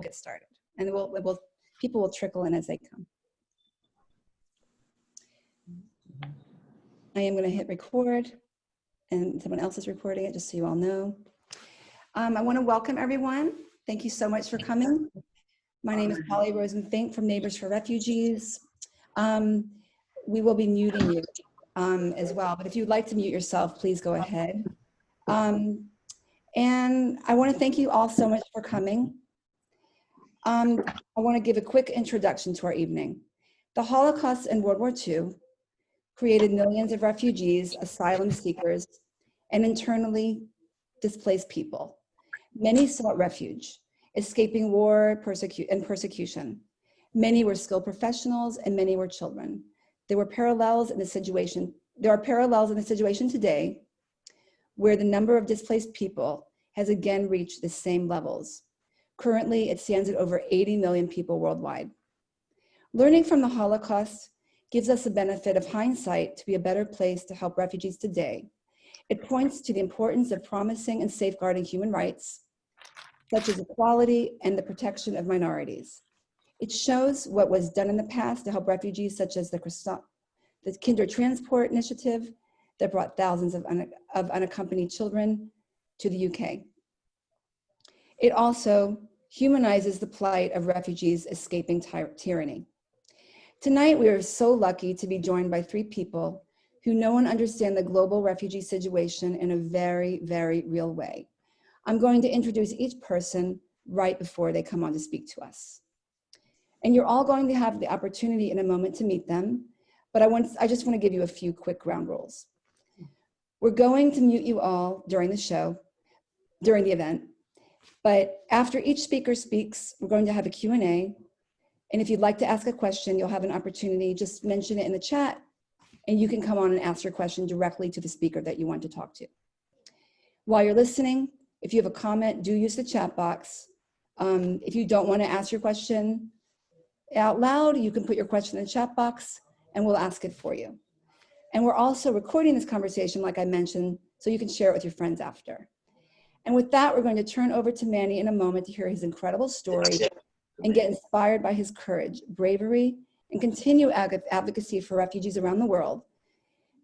get started, and people will trickle in as they come. I am going to hit record, and someone else is recording it, just so you all know. I want to welcome everyone. Thank you so much for coming. My name is Polly Rosenfink from Neighbors for Refugees. We will be muting you as well, but if you'd like to mute yourself, please go ahead. And I want to thank you all so much for coming. I want to give a quick introduction to our evening. The Holocaust and World War II created millions of refugees, asylum seekers, and internally displaced people. Many sought refuge, escaping war and persecution. Many were skilled professionals and many were children. There are parallels in the situation today where the number of displaced people has again reached the same levels. Currently, it stands at over 80 million people worldwide. Learning from the Holocaust gives us the benefit of hindsight to be a better place to help refugees today. It points to the importance of promising and safeguarding human rights, such as equality and the protection of minorities. It shows what was done in the past to help refugees, such as the Kinder Transport Initiative that brought thousands of unaccompanied children to the UK. It also humanizes the plight of refugees escaping tyranny. Tonight, we are so lucky to be joined by three people who know and understand the global refugee situation in a very, very real way. I'm going to introduce each person right before they come on to speak to us. And you're all going to have the opportunity in a moment to meet them, but I just want to give you a few quick ground rules. We're going to mute you all during the show, during the event, but after each speaker speaks, we're going to have a Q&A. And if you'd like to ask a question, you'll have an opportunity, just mention it in the chat, and you can come on and ask your question directly to the speaker that you want to talk to. While you're listening, if you have a comment, do use the chat box. If you don't want to ask your question out loud, you can put your question in the chat box and we'll ask it for you. And we're also recording this conversation, like I mentioned, so you can share it with your friends after. And with that, we're going to turn over to Manny in a moment to hear his incredible story and get inspired by his courage, bravery, and continued advocacy for refugees around the world.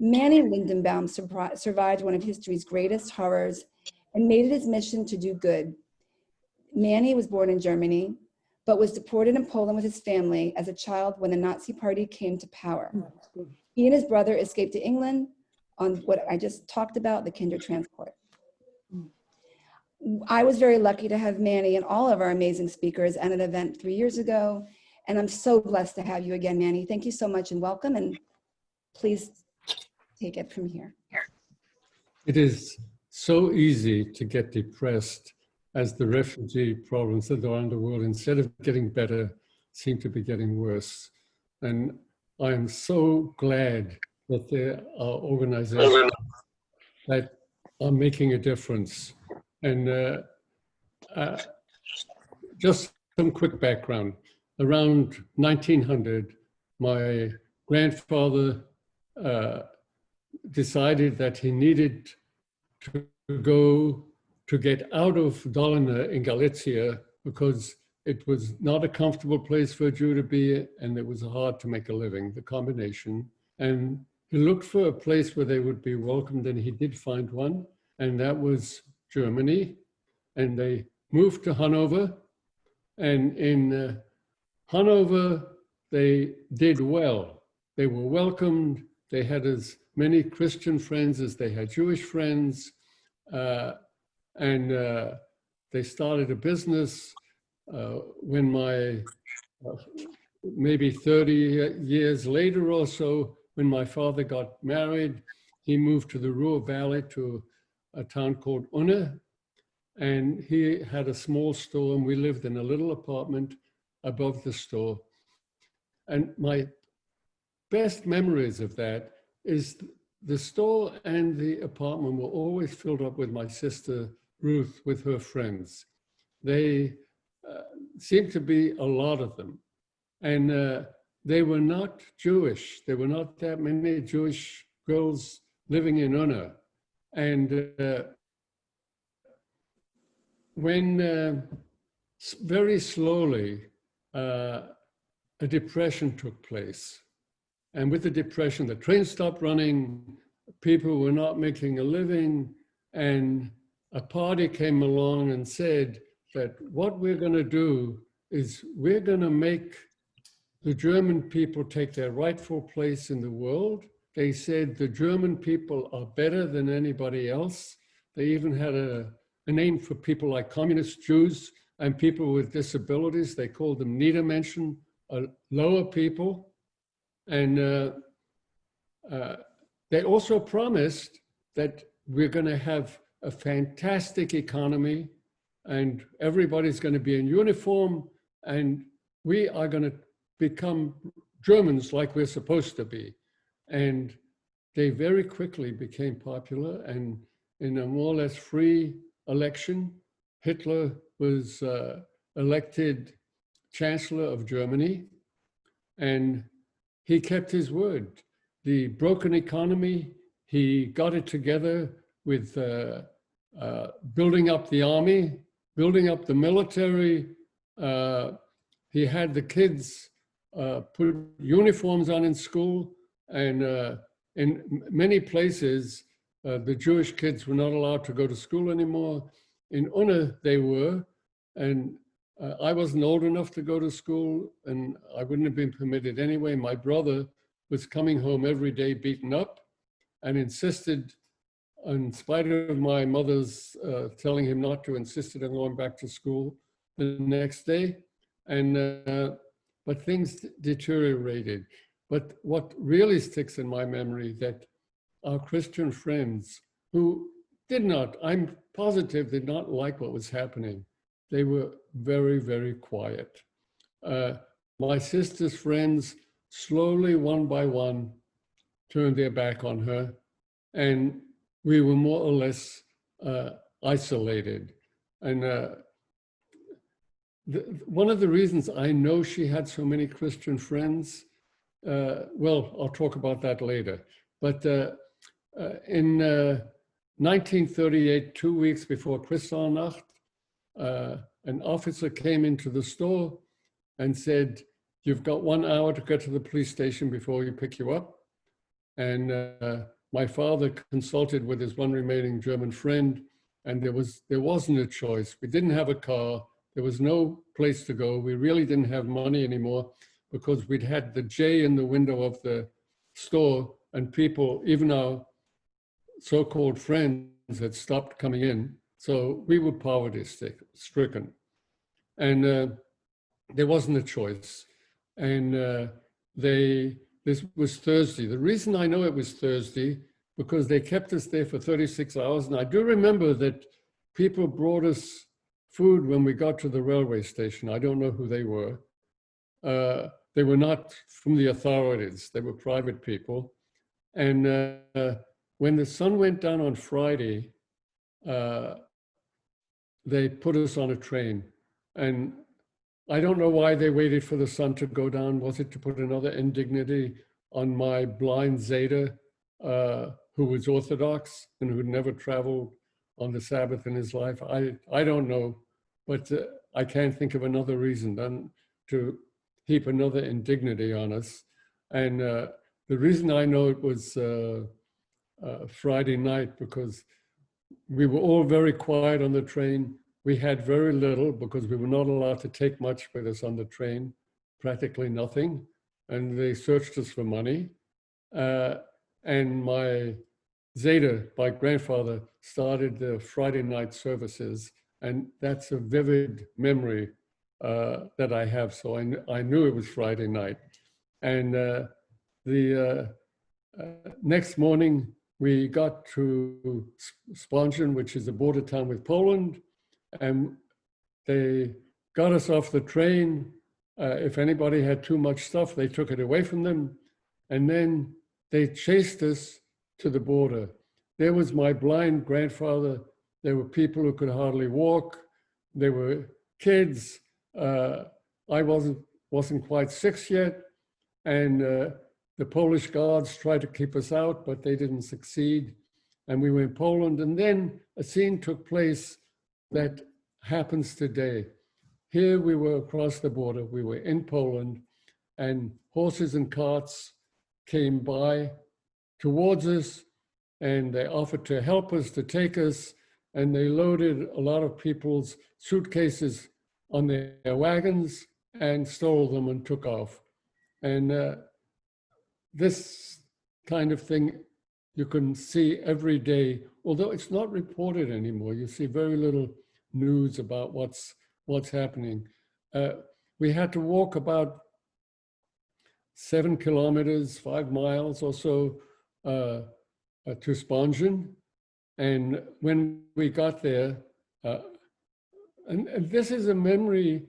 Manny Lindenbaum survived one of history's greatest horrors and made it his mission to do good. Manny was born in Germany, but was deported in Poland with his family as a child when the Nazi Party came to power. He and his brother escaped to England on what I just talked about, the Kinder Transport. I was very lucky to have Manny and all of our amazing speakers at an event 3 years ago, and I'm so blessed to have you again, Manny. Thank you so much and welcome, and please take it from here. It is so easy to get depressed as the refugee problems that are around the world, instead of getting better, seem to be getting worse. And I am so glad that there are organizations that are making a difference. And just some quick background. Around 1900, my grandfather decided that he needed to go to get out of Dolina in Galicia because it was not a comfortable place for a Jew to be, and it was hard to make a living, the combination. And he looked for a place where they would be welcomed, and he did find one, and that was Germany. And they moved to Hanover, and in Hanover, they did well. They were welcomed. They had as many Christian friends as they had Jewish friends. And they started a business. When maybe 30 years later or so, when my father got married, he moved to the Ruhr Valley to a town called Unne. And he had a small store, and we lived in a little apartment above the store. And my best memories of that is the store and the apartment were always filled up with my sister Ruth with her friends. They seemed to be a lot of them. And they were not Jewish. There were not that many Jewish girls living in Unne. And when very slowly, a depression took place. And with the depression, the train stopped running, people were not making a living, and a party came along and said that what we're going to do is we're going to make the German people take their rightful place in the world. They said the German people are better than anybody else. They even had a name for people like communist Jews and people with disabilities. They called them Niedermenschen, lower people. And they also promised that we're going to have a fantastic economy and everybody's going to be in uniform and we are going to become Germans like we're supposed to be. And they very quickly became popular, and in a more or less free election, Hitler was elected Chancellor of Germany, and he kept his word. The broken economy, he got it together with building up the army, building up the military. He had the kids put uniforms on in school, and in many places, the Jewish kids were not allowed to go to school anymore. In Unna, they were, and I wasn't old enough to go to school, and I wouldn't have been permitted anyway. My brother was coming home every day beaten up and insisted, in spite of my mother's telling him not to, insisted on going back to school the next day. And but things deteriorated. But what really sticks in my memory that our Christian friends who did not, I'm positive, did not like what was happening. They were very, very quiet. My sister's friends slowly, one by one, turned their back on her, and we were more or less isolated. And one of the reasons I know she had so many Christian friends, well, I'll talk about that later. But in 1938, 2 weeks before Kristallnacht, an officer came into the store and said, "You've got 1 hour to get to the police station before we pick you up." And my father consulted with his one remaining German friend, and there wasn't a choice. We didn't have a car. There was no place to go. We really didn't have money anymore because we'd had the J in the window of the store, and people, even our so-called friends, had stopped coming in. So we were poverty-stricken. And there wasn't a choice. And this was Thursday. The reason I know it was Thursday, because they kept us there for 36 hours. And I do remember that people brought us food when we got to the railway station. I don't know who they were. They were not from the authorities. They were private people. And when the sun went down on Friday, they put us on a train. And I don't know why they waited for the sun to go down. Was it to put another indignity on my blind Zeta, who was Orthodox and who'd never traveled on the Sabbath in his life? I don't know, but I can't think of another reason than to heap another indignity on us. And the reason I know it was Friday night, because we were all very quiet on the train. We had very little because we were not allowed to take much with us on the train, practically nothing. And they searched us for money. And my Zeta, my grandfather, started the Friday night services. And that's a vivid memory that I have. So I knew it was Friday night. And the next morning, we got to Spongen, which is a border town with Poland, and they got us off the train. If anybody had too much stuff, they took it away from them. And then they chased us to the border. There was my blind grandfather. There were people who could hardly walk. There were kids. I wasn't quite 6 yet. And the Polish guards tried to keep us out, but they didn't succeed. And we were in Poland. And then a scene took place that happens today. here we were across the border, we were in Poland, and horses and carts came by towards us, and they offered to help us, to take us, and they loaded a lot of people's suitcases on their wagons and stole them and took off. And this kind of thing you can see every day, although it's not reported anymore. You see very little news about what's happening. We had to walk about 7 kilometers, 5 miles or so to Spongen. And when we got there, and this is a memory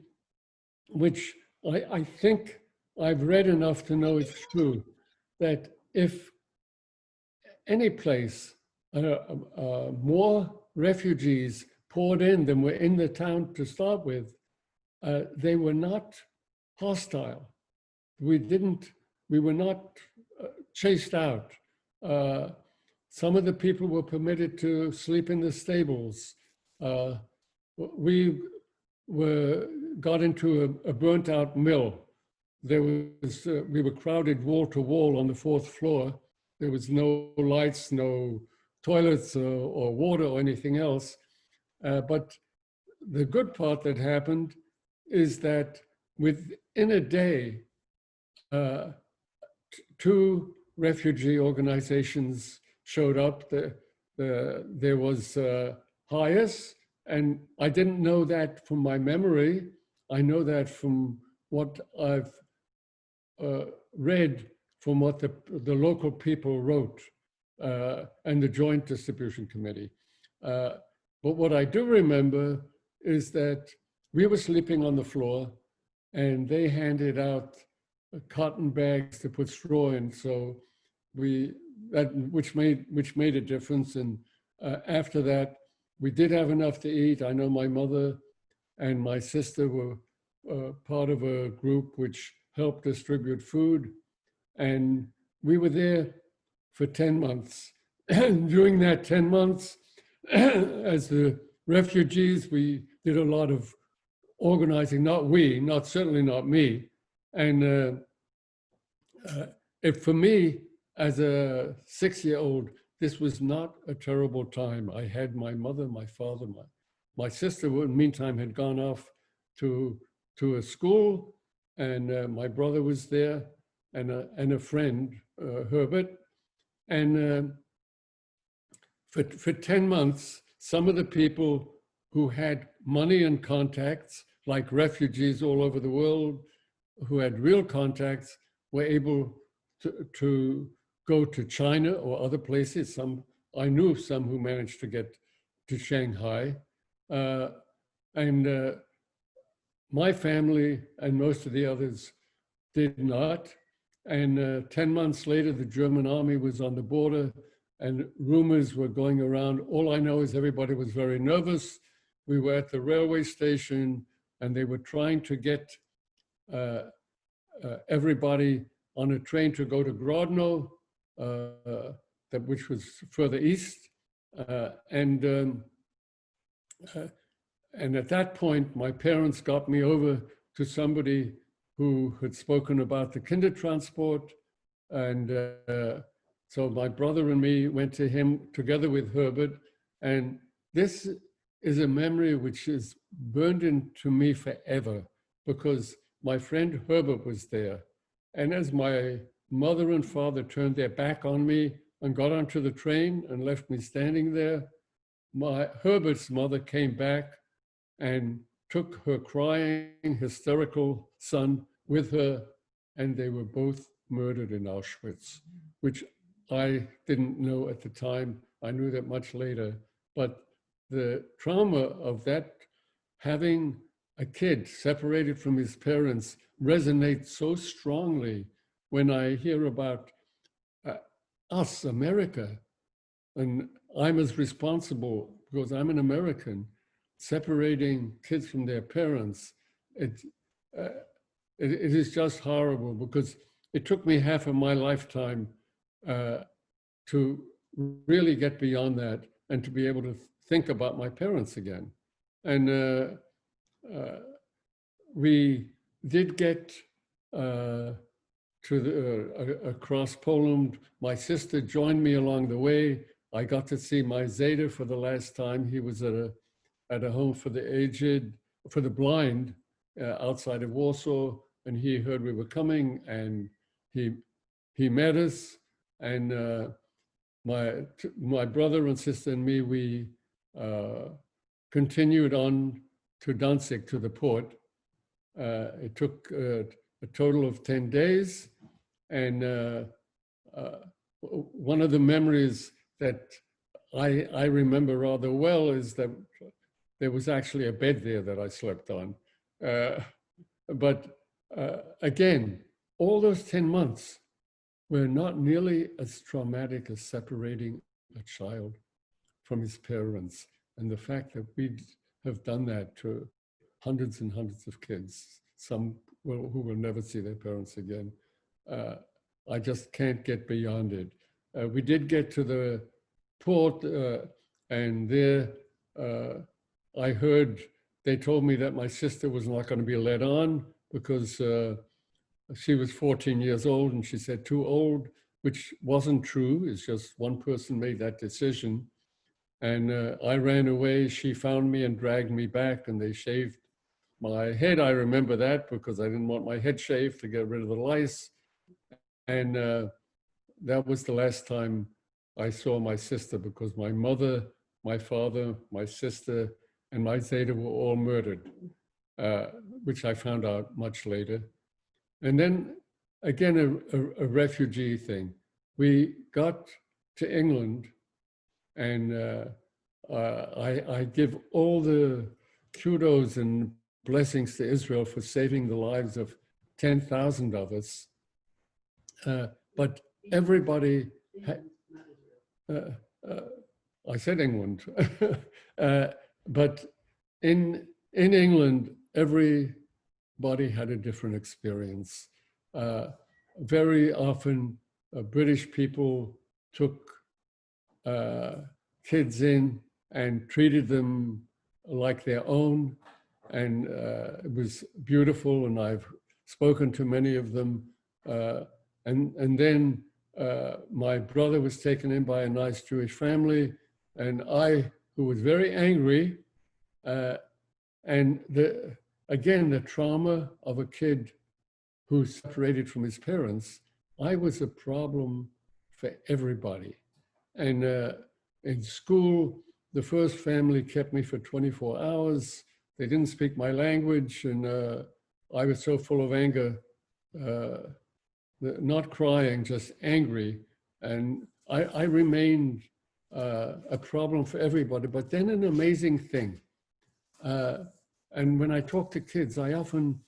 which I think I've read enough to know it's true, that if any place more refugees poured in than were in the town to start with, they were not hostile. We were not chased out. Some of the people were permitted to sleep in the stables. We got into a burnt out mill. We were crowded wall to wall on the 4th floor. There was no lights, no toilets or water or anything else. But the good part that happened is that within a day, 2 refugee organizations showed up. There was HIAS, and I didn't know that from my memory. I know that from what I've read from what the local people wrote and the Joint Distribution Committee. But what I do remember is that we were sleeping on the floor and they handed out cotton bags to put straw in. So which made a difference. And after that, we did have enough to eat. I know my mother and my sister were part of a group which helped distribute food. And we were there for 10 months. And during that 10 months, as the refugees, we did a lot of organizing, certainly not me. And for me, as a 6-year-old, this was not a terrible time. I had my mother, my father, my sister, who in the meantime had gone off to a school, and my brother was there, and a friend, Herbert. And for 10 months, some of the people who had money and contacts, like refugees all over the world, who had real contacts, were able to go to China or other places. I knew of some who managed to get to Shanghai. And my family and most of the others did not. And 10 months later, the German army was on the border and rumors were going around. All I know is everybody was very nervous. We were at the railway station and they were trying to get everybody on a train to go to Grodno, which was further east. And at that point, my parents got me over to somebody who had spoken about the Kindertransport. And so my brother and me went to him together with Herbert. And this is a memory which is burned into me forever, because my friend Herbert was there. And as my mother and father turned their back on me and got onto the train and left me standing there, Herbert's mother came back and took her crying, hysterical son with her, and they were both murdered in Auschwitz, which I didn't know at the time. I knew that much later. But the trauma of that, having a kid separated from his parents, resonates so strongly when I hear about us, America, and I'm as responsible because I'm an American, separating kids from their parents. It is just horrible, because it took me half of my lifetime to really get beyond that and to be able to think about my parents again. And we did get across Poland. My sister joined me along the way. I got to see my Zeta for the last time. He was at a home for the aged, for the blind, outside of Warsaw, and he heard we were coming, and he met us, and my brother and sister and me, we continued on to Danzig, to the port. It took a total of 10 days. And one of the memories that I remember rather well is that there was actually a bed there that I slept on. But again, all those 10 months were not nearly as traumatic as separating a child from his parents. And the fact that we have done that to hundreds and hundreds of kids, some who will never see their parents again, I just can't get beyond it. We did get to the port, and there I heard, they told me that my sister was not going to be let on because she was 14 years old, and she said too old, which wasn't true. It's just one person made that decision. And I ran away. She found me and dragged me back, and they shaved my head. I remember that because I didn't want my head shaved to get rid of the lice. And that was the last time I saw my sister, because my mother, my father, my sister, and my Zeta were all murdered, which I found out much later. And then again, a refugee thing. We got to England, and I give all the kudos and blessings to Israel for saving the lives of 10,000 of us. But everybody, I said England, but in England, everybody had a different experience. Very often, British people took kids in and treated them like their own, and it was beautiful, and I've spoken to many of them. And then my brother was taken in by a nice Jewish family, and I, who was very angry, and again, the trauma of a kid who's separated from his parents, I was a problem for everybody. And in school, the first family kept me for 24 hours. They didn't speak my language, and I was so full of anger, not crying, just angry. And I remained a problem for everybody. But then an amazing thing, and when I talk to kids, I often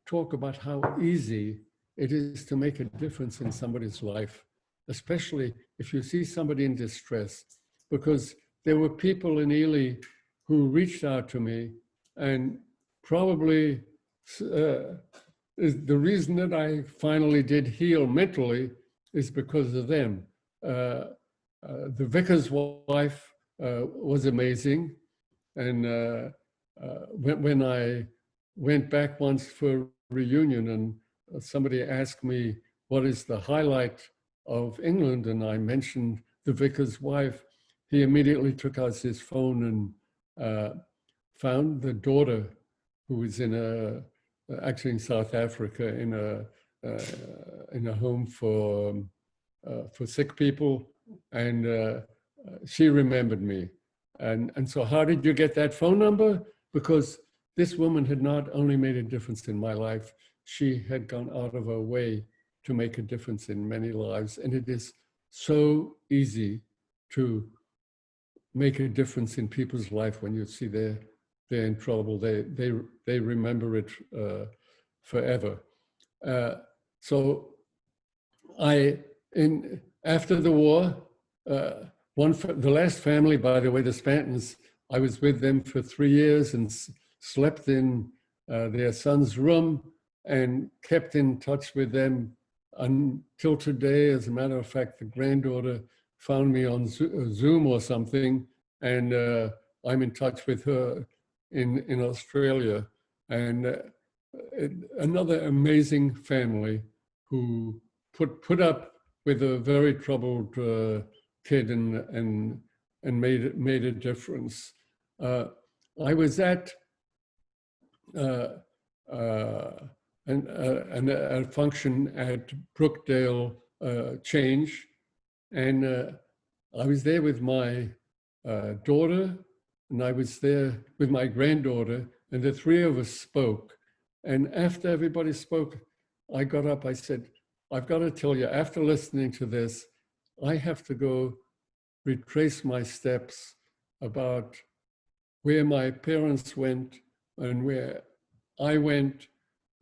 talk about how easy it is to make a difference in somebody's life, especially if you see somebody in distress, because there were people in Ely who reached out to me, and probably the reason that I finally did heal mentally is because of them. The vicar's wife was amazing, and when I went back once for a reunion, and somebody asked me, what is the highlight of England? And I mentioned the vicar's wife. He immediately took out his phone and found the daughter, who was actually in South Africa, in a home for sick people, and she remembered me. And so how did you get that phone number? Because this woman had not only made a difference in my life, she had gone out of her way to make a difference in many lives. And it is so easy to make a difference in people's life when you see they're in trouble. They remember it forever. So after the war, the last family, by the way, the Spantons, I was with them for 3 years and slept in their son's room and kept in touch with them until today. As a matter of fact, the granddaughter found me on Zoom or something, and I'm in touch with her in Australia. And another amazing family who put up with a very troubled kid and made a difference. I was at a function at Brookdale Change, and I was there with my daughter, and I was there with my granddaughter, and the three of us spoke. And after everybody spoke, I got up, I said, I've got to tell you, after listening to this, I have to go retrace my steps about where my parents went and where I went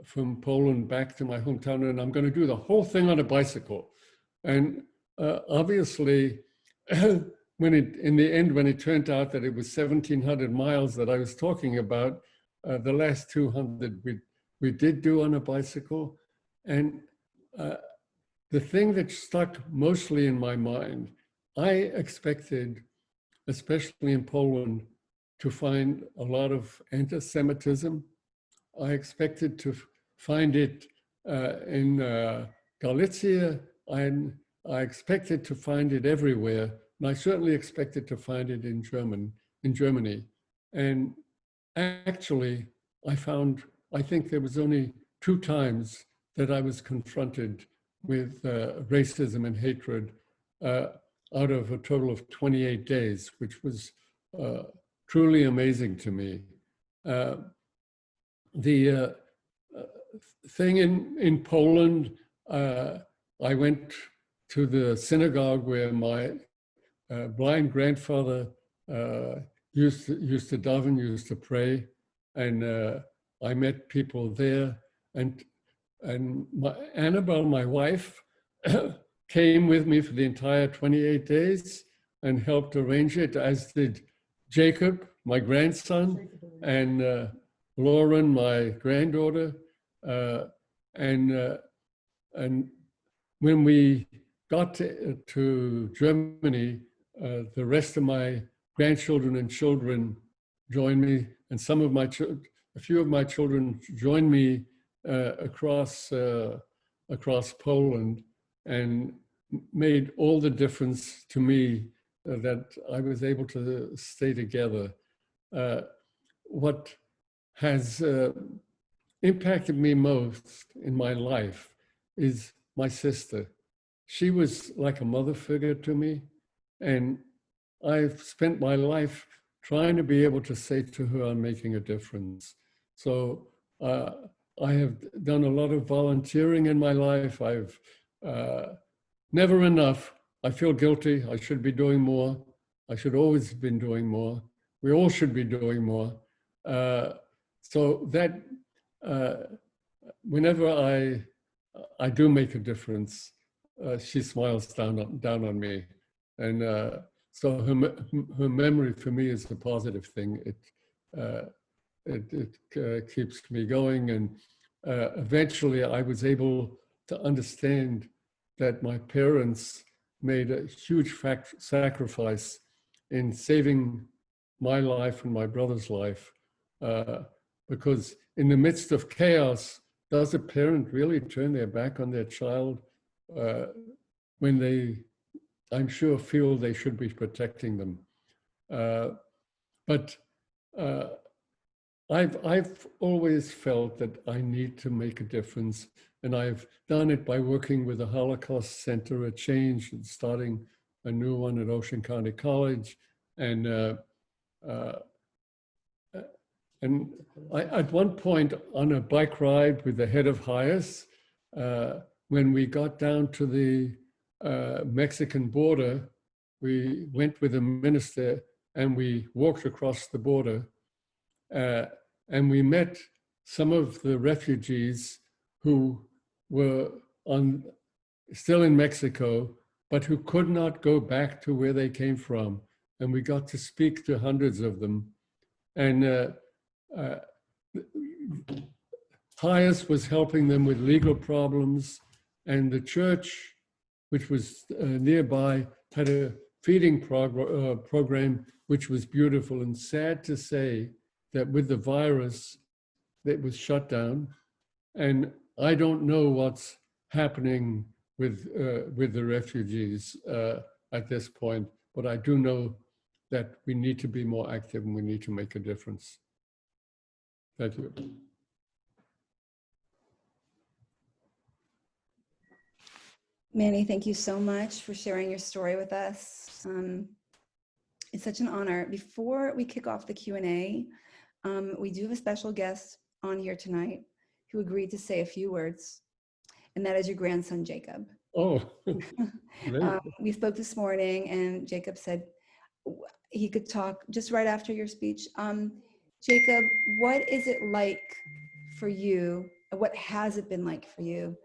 from Poland back to my hometown, and I'm going to do the whole thing on a bicycle. And obviously, in the end, when it turned out that it was 1,700 miles that I was talking about, the last 200 we did do on a bicycle. And the thing that stuck mostly in my mind, I expected, especially in Poland, to find a lot of anti-Semitism. I expected to find it in Galicia. I expected to find it everywhere, and I certainly expected to find it in Germany. And actually, I think there was only 2 times that I was confronted with racism and hatred out of a total of 28 days, which was truly amazing to me. The thing in Poland, I went to the synagogue where my blind grandfather used to daven, used to pray, and I met people there. And Annabelle, my wife, came with me for the entire 28 days and helped arrange it, as did Jacob, my grandson, and Lauren, my granddaughter. And when we got to Germany, the rest of my grandchildren and children joined me, and a few of my children joined me across Poland, and made all the difference to me that I was able to stay together. What has impacted me most in my life is my sister. She was like a mother figure to me, and I've spent my life trying to be able to say to her, I'm making a difference. So I have done a lot of volunteering in my life. I've never enough. I feel guilty. I should be doing more. I should always have been doing more. We all should be doing more. So that whenever I do make a difference, she smiles down on me, and so her memory for me is a positive thing. It keeps me going, and eventually I was able to understand that my parents made a huge sacrifice in saving my life and my brother's life, because in the midst of chaos, does a parent really turn their back on their child when they, I'm sure, feel they should be protecting them? But I've always felt that I need to make a difference, and I've done it by working with the Holocaust Center at Change and starting a new one at Ocean County College, and I, at one point on a bike ride with the head of HIAS, when we got down to the Mexican border, we went with a minister and we walked across the border, and we met some of the refugees who were still in Mexico, but who could not go back to where they came from. And we got to speak to hundreds of them. And HIAS was helping them with legal problems, and the church, which was nearby, had a feeding program, which was beautiful. And sad to say that with the virus, it was shut down. And I don't know what's happening with the refugees at this point, but I do know that we need to be more active and we need to make a difference. Thank you. Manny, thank you so much for sharing your story with us. It's such an honor. Before we kick off the Q&A, we do have a special guest on here tonight who agreed to say a few words, and that is your grandson, Jacob. Oh, we spoke this morning and Jacob said he could talk just right after your speech. Jacob, what is it like for you? What has it been like for you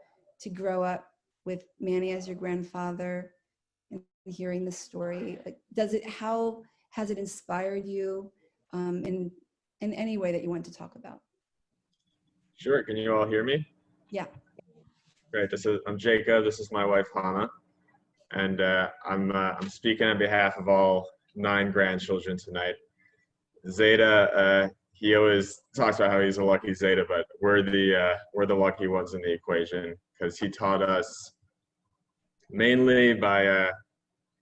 to grow up with Manny as your grandfather and hearing the story? Like, how has it inspired you in any way that you want to talk about? Sure. Can you all hear me? Yeah. Great. I'm Jacob. This is my wife Hannah, and I'm speaking on behalf of all 9 grandchildren tonight. Zeta, he always talks about how he's a lucky Zeta, but we're the lucky ones in the equation because he taught us mainly by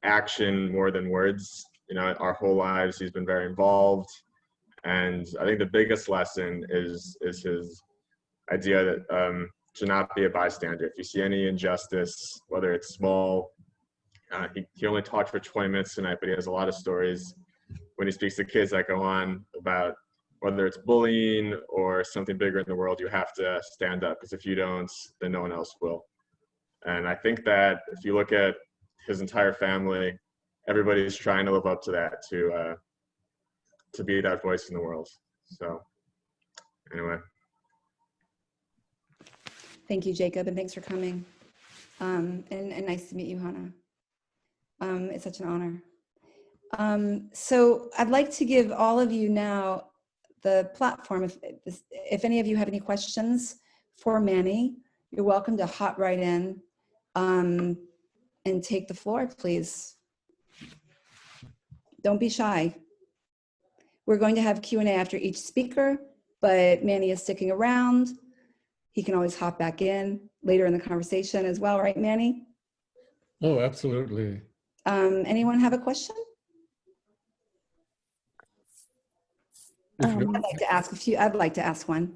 action more than words. You know, our whole lives he's been very involved, and I think the biggest lesson is his idea that to not be a bystander. If you see any injustice, whether it's small, he only talked for 20 minutes tonight, but he has a lot of stories when he speaks to kids that go on about whether it's bullying or something bigger in the world. You have to stand up, because if you don't, then no one else will. And I think that if you look at his entire family, everybody's trying to live up to that, to be that voice in the world. So anyway. Thank you, Jacob, and thanks for coming. And nice to meet you, Hannah. It's such an honor. So I'd like to give all of you now the platform. If any of you have any questions for Manny, you're welcome to hop right in and take the floor, please. Don't be shy. We're going to have Q&A after each speaker, but Manny is sticking around. He can always hop back in later in the conversation as well, right, Manny? oh, absolutely. Anyone have a question? I'd like to ask a few. I'd like to ask one.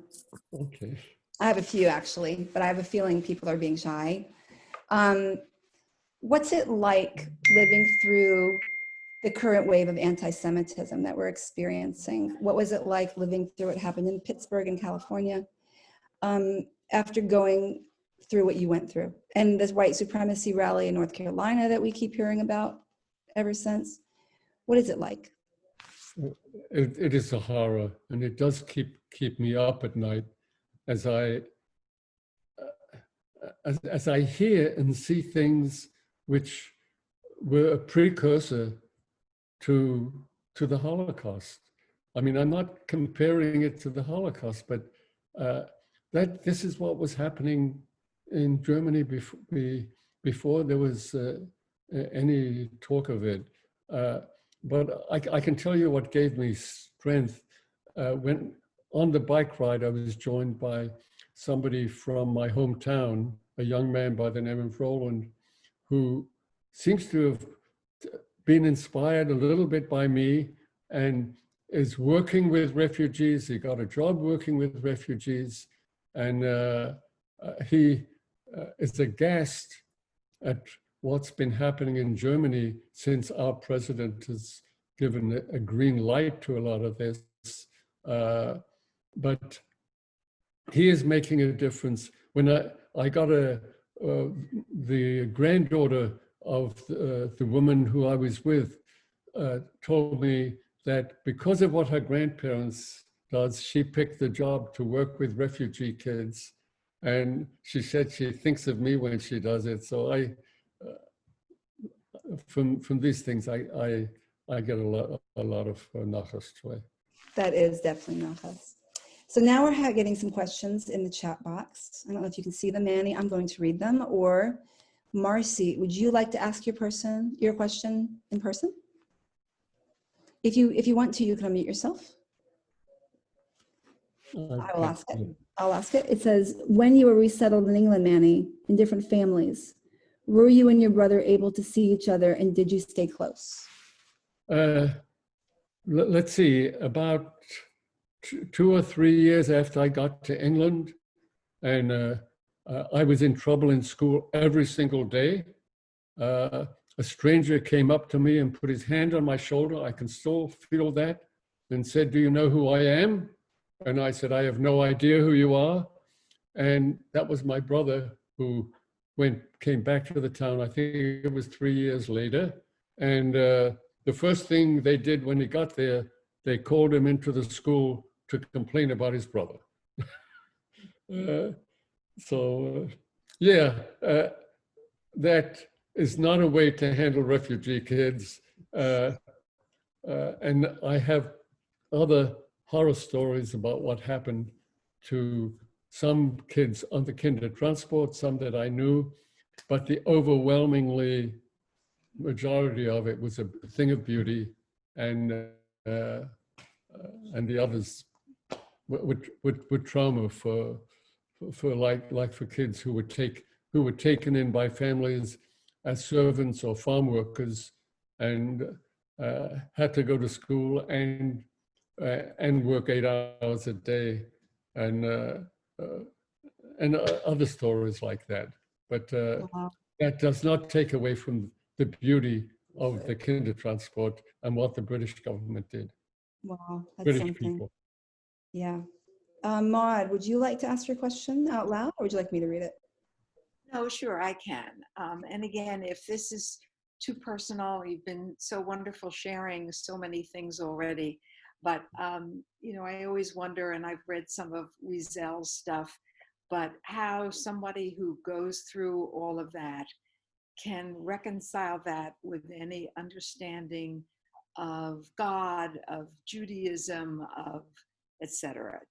Okay. I have a few actually, but I have a feeling people are being shy. What's it like living through the current wave of anti-Semitism that we're experiencing? What was it like living through what happened in Pittsburgh in California after going through what you went through? And this white supremacy rally in North Carolina that we keep hearing about ever since. What is it like? It is a horror, and it does keep me up at night as I hear and see things which were a precursor to the Holocaust. I mean, I'm not comparing it to the Holocaust, but that this is what was happening in Germany before there was any talk of it. But I can tell you what gave me strength. When on the bike ride, I was joined by somebody from my hometown, a young man by the name of Roland, who seems to have been inspired a little bit by me and is working with refugees. He got a job working with refugees, and he is aghast at what's been happening in Germany since our president has given a green light to a lot of this. But he is making a difference. When I got the granddaughter of the woman who I was with told me that because of what her grandparents does, she picked the job to work with refugee kids. And she said she thinks of me when she does it. So from these things, I get a lot of nachas joy. That is definitely nachas. So now we're getting some questions in the chat box. I don't know if you can see them, Manny. I'm going to read them. Or Marcy, would you like to ask your question in person? If you want to, you can unmute yourself. I will ask it. I'll ask it. It says, when you were resettled in England, Manny, in different families, were you and your brother able to see each other, and did you stay close? Let's see, about 2 or 3 years after I got to England, and I was in trouble in school every single day. A stranger came up to me and put his hand on my shoulder. I can still feel that, and said, "Do you know who I am?" And I said, "I have no idea who you are." And that was my brother, who came back to the town. I think it was 3 years later. And the first thing they did when he got there, they called him into the school to complain about his brother. Yeah, that is not a way to handle refugee kids. And I have other horror stories about what happened to some kids on the kinder transport, some that I knew, but the overwhelmingly majority of it was a thing of beauty, and the others were trauma for kids who were taken in by families as servants or farm workers, and had to go to school and work 8 hours a day, and other stories like that. But that does not take away from the beauty of the kinder transport and what the British government did. Wow, that's British something. people. Yeah. Maud, would you like to ask your question out loud, or would you like me to read it? No, sure, I can. And again, if this is too personal, you've been so wonderful sharing so many things already. But, you know, I always wonder, and I've read some of Wiesel's stuff, but how somebody who goes through all of that can reconcile that with any understanding of God, of Judaism, of etc.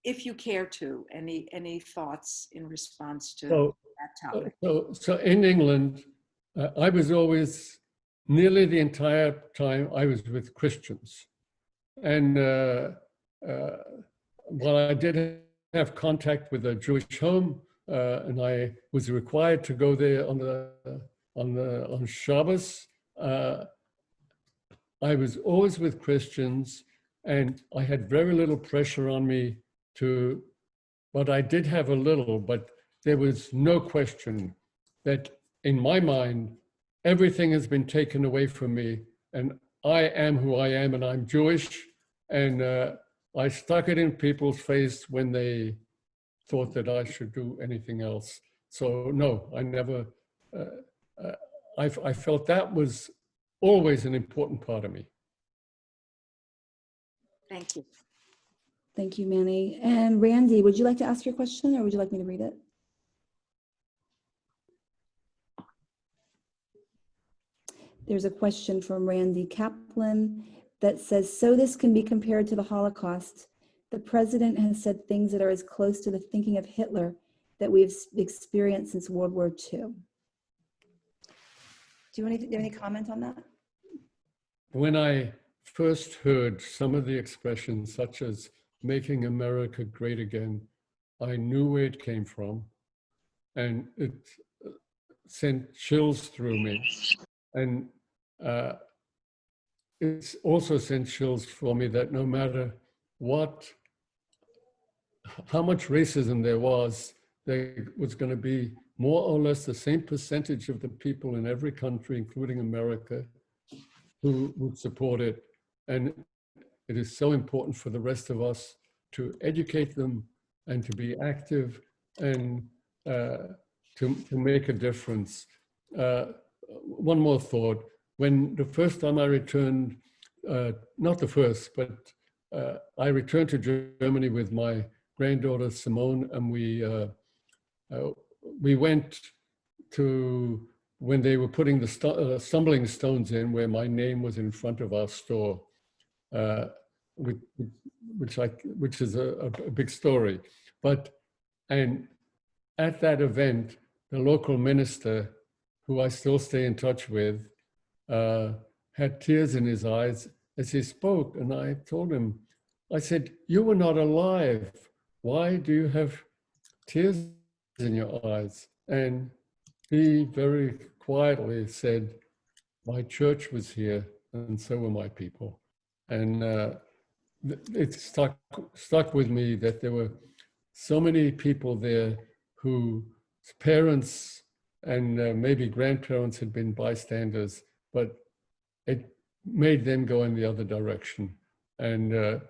If you care to, any thoughts in response to that topic? So in England, I was always, nearly the entire time, I was with Christians. And while I did have contact with a Jewish home, and I was required to go there on Shabbos, I was always with Christians, and I had very little pressure on me but I did have a little, but there was no question that in my mind, everything has been taken away from me, and I am who I am, and I'm Jewish, and I stuck it in people's face when they thought that I should do anything else. So no, I never, I felt that was always an important part of me. Thank you. Thank you, Manny. And Randy, would you like to ask your question, or would you like me to read it? There's a question from Randy Kaplan that says, so this can be compared to the Holocaust. The president has said things that are as close to the thinking of Hitler that we've experienced since World War II. Do you have any comment on that? When I first heard some of the expressions, such as making America great again, I knew where it came from, and it sent chills through me. And it's also sent chills for me that no matter how much racism there was going to be more or less the same percentage of the people in every country, including America, who would support it. And it is so important for the rest of us to educate them and to be active and to make a difference. One more thought. When the first time I returned, not the first, but I returned to Germany with my granddaughter Simone, and we went to when they were putting the stumbling stones in, where my name was in front of our store, which is a big story. And at that event, the local minister, who I still stay in touch with, had tears in his eyes as he spoke. And I told him, I said, "You were not alive. Why do you have tears in your eyes?" And he very quietly said, "My church was here, and so were my people." And it stuck with me that there were so many people there whose parents and maybe grandparents had been bystanders, but it made them go in the other direction. And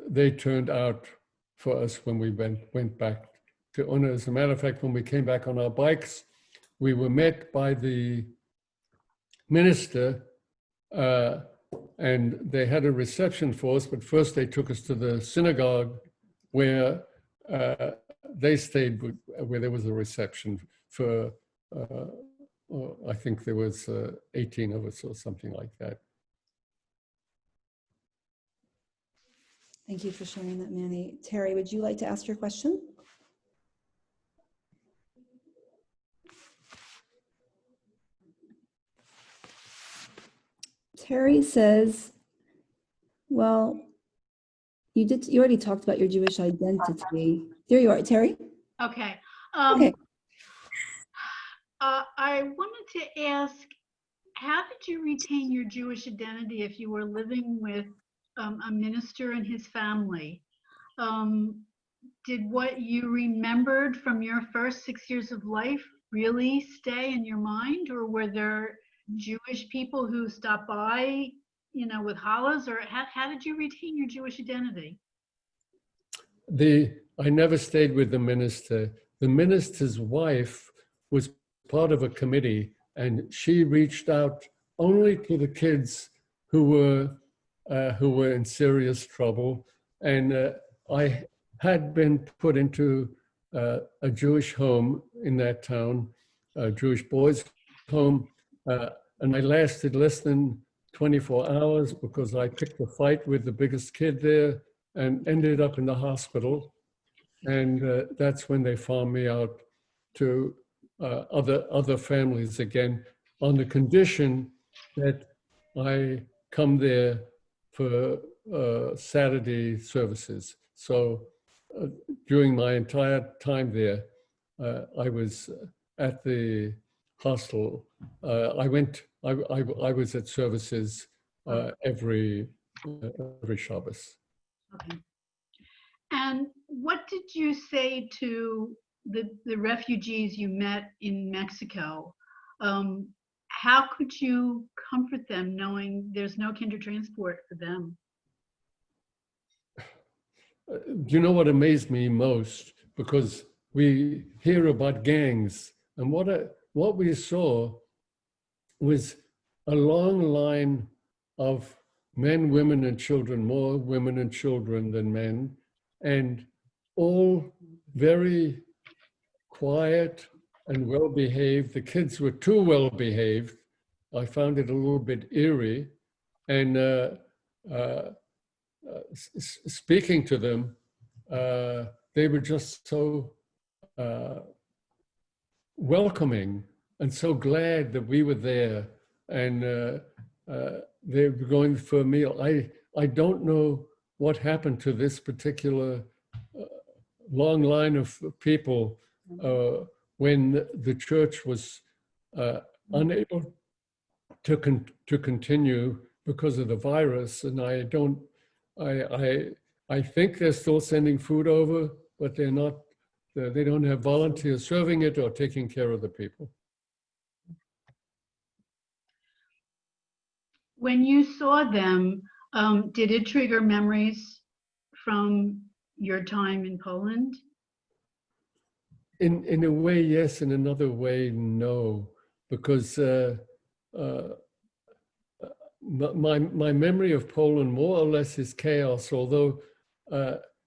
they turned out for us when we went back to Una. As a matter of fact, when we came back on our bikes, we were met by the minister, and they had a reception for us, but first they took us to the synagogue where they stayed, where there was a reception for, I think there was 18 of us or something like that. Thank you for sharing that, Manny. Terry, would you like to ask your question? Terry says, well, you already talked about your Jewish identity. There you are, Terry. Okay. Okay. I wanted to ask, how did you retain your Jewish identity if you were living with a minister and his family? Did what you remembered from your first 6 years of life really stay in your mind, or were there Jewish people who stopped by, you know, with challahs, or how did you retain your Jewish identity? I never stayed with the minister. The minister's wife was part of a committee, and she reached out only to the kids who were in serious trouble. And I had been put into a Jewish home in that town, a Jewish boys' home, and I lasted less than 24 hours because I picked a fight with the biggest kid there and ended up in the hospital. And that's when they farmed me out to other families again, on the condition that I come there for Saturday services. So during my entire time there, I was at the hostel. I was at services every Shabbos. Okay. And what did you say to the refugees you met in Mexico? How could you comfort them knowing there's no kinder transport for them? Do you know what amazed me most? Because we hear about gangs, and what we saw was a long line of men, women, and children, more women and children than men, and all very quiet and well-behaved. The kids were too well-behaved. I found it a little bit eerie. And speaking to them, they were just so welcoming and so glad that we were there. And they were going for a meal. I don't know what happened to this particular long line of people when the church was unable to continue because of the virus. And I think they're still sending food over, but they're not. They don't have volunteers serving it or taking care of the people. When you saw them, did it trigger memories from your time in Poland? In a way, yes. In another way, no, because my memory of Poland more or less is chaos. Although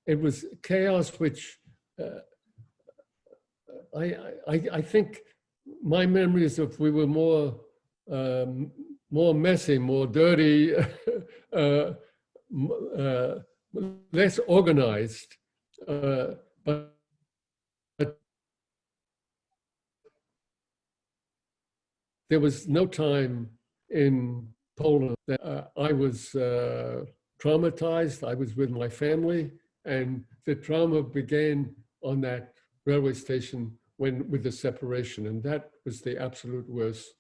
it was chaos which I think my memories of we were more messy, more dirty, less organized, but there was no time in Poland that I was traumatized. I was with my family, and the trauma began on that railway station with the separation, and that was the absolute worst.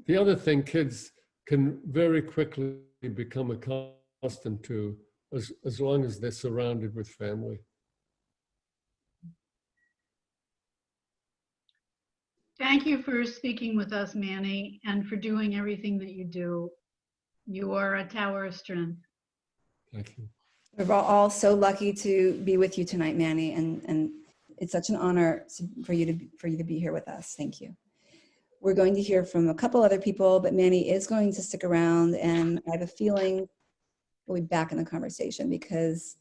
The other thing kids can very quickly become accustomed to as long as they're surrounded with family. Thank you for speaking with us, Manny, and for doing everything that you do. You are a tower of strength. Thank you. We're all so lucky to be with you tonight, Manny, and it's such an honor for you to be here with us. Thank you. We're going to hear from a couple other people, but Manny is going to stick around, and I have a feeling we'll be back in the conversation because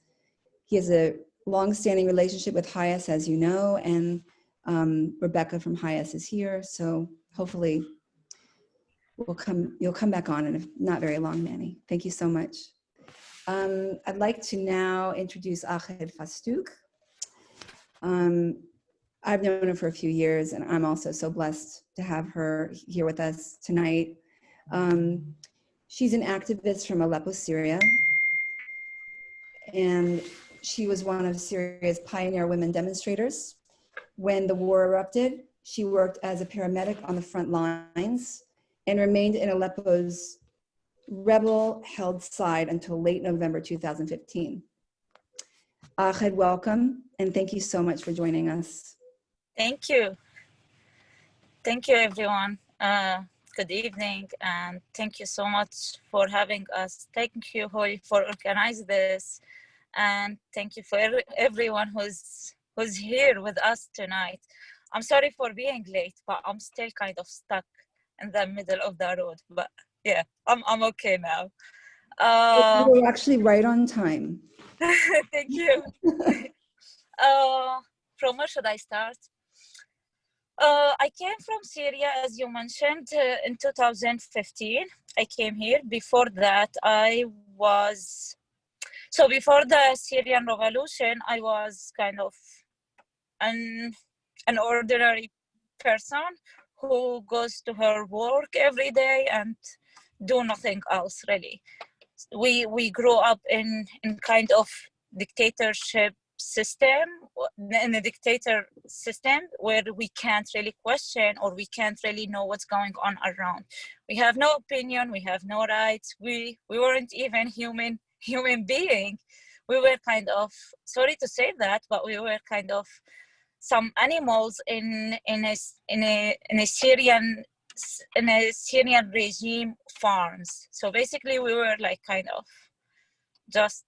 he has a long-standing relationship with Hyas, as you know, and Rebecca from Hyas is here, so hopefully you'll come back on in not very long, Manny. Thank you so much. I'd like to now introduce Ahel Fastuk. I've known her for a few years, and I'm also so blessed to have her here with us tonight. She's an activist from Aleppo, Syria, and she was one of Syria's pioneer women demonstrators. When the war erupted, she worked as a paramedic on the front lines and remained in Aleppo's rebel-held side until late November 2015. Ahel, welcome, and thank you so much for joining us. Thank you. Thank you, everyone. Good evening, and thank you so much for having us. Thank you, Holly, for organizing this, and thank you for everyone who's here with us tonight. I'm sorry for being late, but I'm still kind of stuck in the middle of the road. But yeah, I'm okay now. You were actually right on time. Thank you. From where should I start? I came from Syria, as you mentioned, in 2015. I came here. Before that, before the Syrian revolution, I was kind of an ordinary person who goes to her work every day and do nothing else, really. We grew up in kind of dictatorship system, in a dictator system where we can't really question or we can't really know what's going on around. We have no opinion, we have no rights, we weren't even human being. We were kind of, sorry to say that, but we were kind of some animals in a Syrian regime farms. So basically we were like kind of just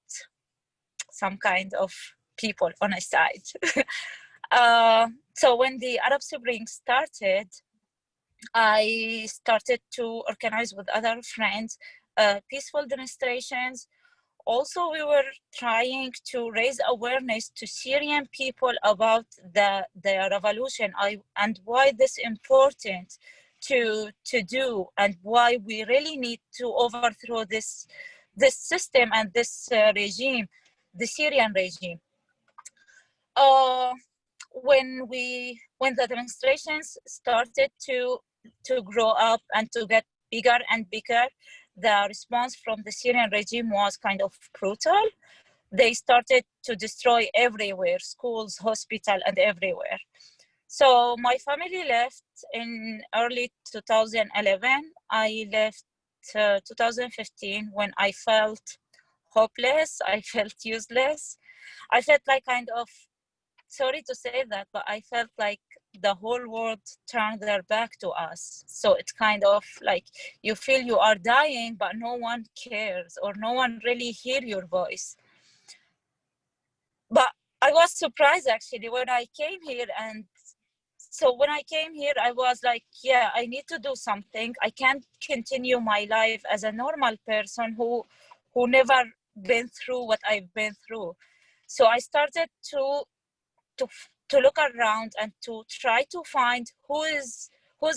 some kind of people on a side. So when the Arab Spring started, I started to organize with other friends peaceful demonstrations. Also, we were trying to raise awareness to Syrian people about the revolution and why this is important to do, and why we really need to overthrow this system and this regime, the Syrian regime. When the demonstrations started to grow up and to get bigger and bigger, the response from the Syrian regime was kind of brutal. They started to destroy everywhere, schools, hospitals, and everywhere. So my family left in early 2011. I left 2015 when I felt hopeless. I felt useless. I felt like kind of, sorry to say that, but I felt like the whole world turned their back to us. So it's kind of like you feel you are dying, but no one cares or no one really hear your voice. But I was surprised actually when I came here. And so when I came here, I was like, yeah, I need to do something. I can't continue my life as a normal person who never been through what I've been through. So I started to look around and to try to find who's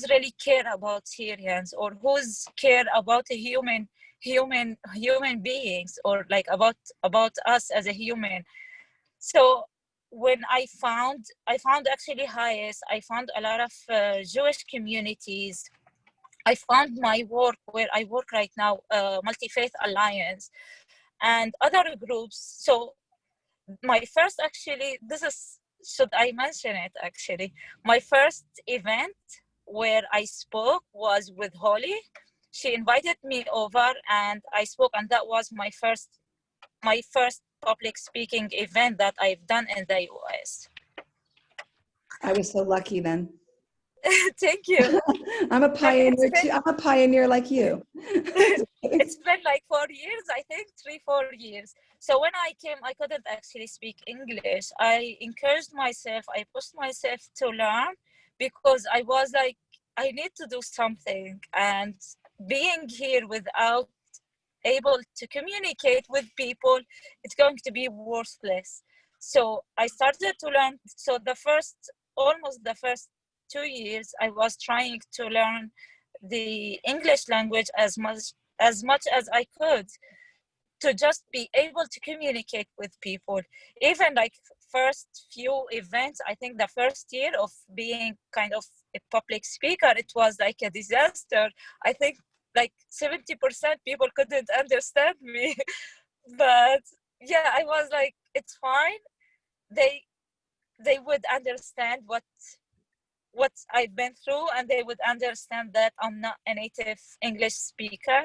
really care about Syrians, or who's care about a human beings, or like about us as a human. So when I found actually Hyas, I found a lot of Jewish communities I found my work where I work right now, Multi-Faith Alliance, and other groups. So my first, actually, this is, should I mention it actually? My first event where I spoke was with Holly. She invited me over and I spoke, and that was my first public speaking event that I've done in the US. I was so lucky then. Thank you. I'm a pioneer too. I'm a pioneer like you. It's been like 4 years, I think, 3-4 years. So when I came, I couldn't actually speak English. I encouraged myself, I pushed myself to learn, because I was like, I need to do something. And being here without able to communicate with people, it's going to be worthless. So I started to learn. So almost the first 2 years, I was trying to learn the English language as much as I could, to just be able to communicate with people. Even like first few events, I think the first year of being kind of a public speaker, it was like a disaster. I think like 70% people couldn't understand me. But yeah, I was like, it's fine. They would understand what I've been through, and they would understand that I'm not a native English speaker.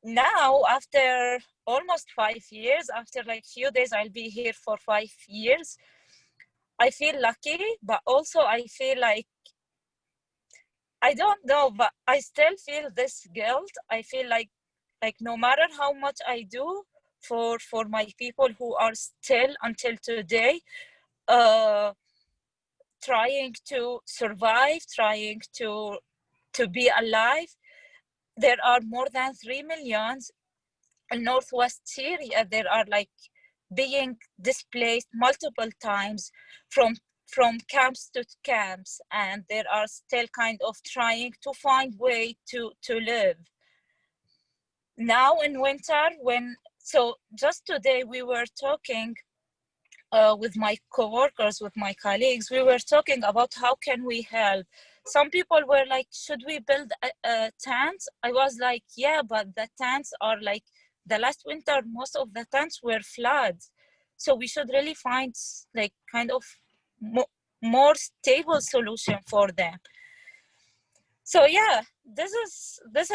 Now, after almost 5 years, after like few days, I'll be here for 5 years. I feel lucky, but also I feel like, I don't know, but I still feel this guilt. I feel like no matter how much I do for my people who are still until today, trying to survive, trying to be alive. There are more than 3 million in Northwest Syria. There are like being displaced multiple times from camps to camps, and there are still kind of trying to find way to live. Now in winter, so just today we were talking with my coworkers, with my colleagues, we were talking about how can we help. Some people were like, should we build tents? I was like, yeah, but the tents are like, the last winter, most of the tents were floods. So we should really find like kind of more stable solution for them. So yeah, this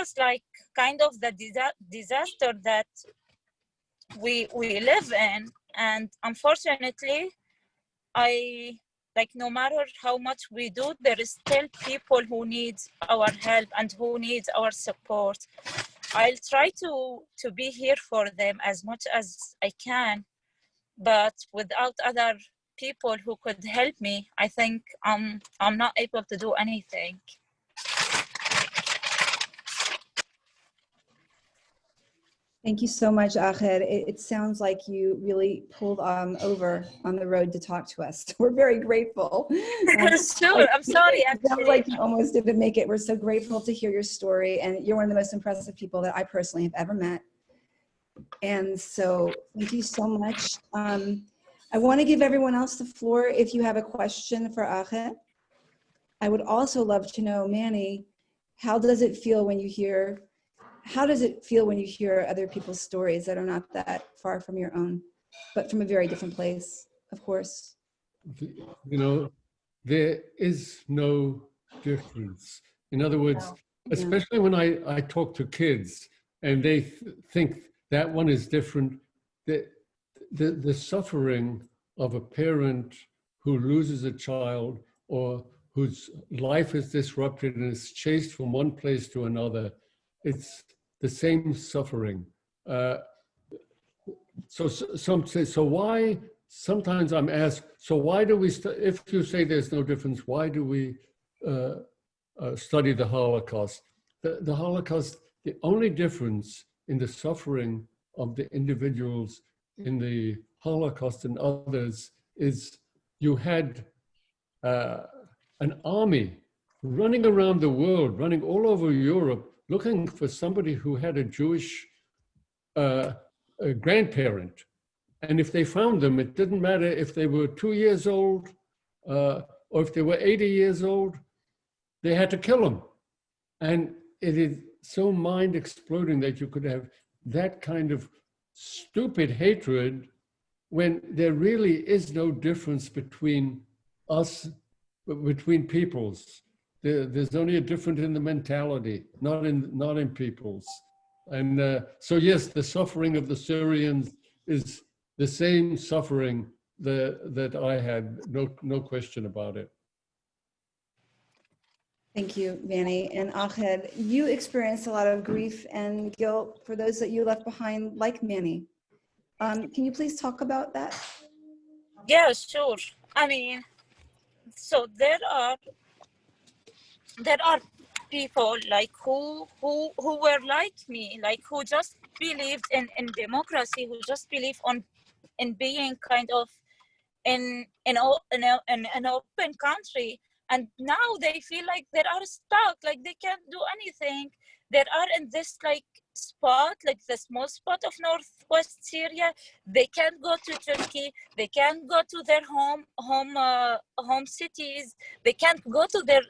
is like kind of the disaster that we live in. And unfortunately, no matter how much we do, there is still people who need our help and who needs our support. I'll try to be here for them as much as I can, but without other people who could help me, I think I'm not able to do anything. Thank you so much, Ahel. It sounds like you really pulled over on the road to talk to us. We're very grateful. Sure, I'm sorry, It sounds actually. like you almost didn't make it. We're so grateful to hear your story, and you're one of the most impressive people that I personally have ever met. And so thank you so much. I want to give everyone else the floor if you have a question for Ahel. I would also love to know, Manny, how does it feel when you hear other people's stories that are not that far from your own, but from a very different place, of course? You know, there is no difference. In other words, especially when I talk to kids and they think that one is different, the suffering of a parent who loses a child or whose life is disrupted and is chased from one place to another, it's the same suffering. So some say, so why, sometimes I'm asked, so why do we, if you say there's no difference, why do we study the Holocaust? The Holocaust, the only difference in the suffering of the individuals in the Holocaust and others is you had an army running around the world, running all over Europe, looking for somebody who had a Jewish grandparent. And if they found them, it didn't matter if they were 2 years old or if they were 80 years old, they had to kill him. And it is so mind exploding that you could have that kind of stupid hatred when there really is no difference between us, between peoples. There's only a difference in the mentality, not in peoples. And so yes, the suffering of the Syrians is the same suffering that I had, no question about it. Thank you, Manny. And Ahel, you experienced a lot of grief and guilt for those that you left behind, like Manny. Can you please talk about that? Yeah, sure. I mean, so there are people like who were like me, like who just believed in democracy, who just believe in being kind of in an open country, and now they feel like they are stuck, like they can't do anything. They are in this like spot, like the small spot of northwest Syria. They can't go to Turkey. They can't go to their home cities. They can't go to their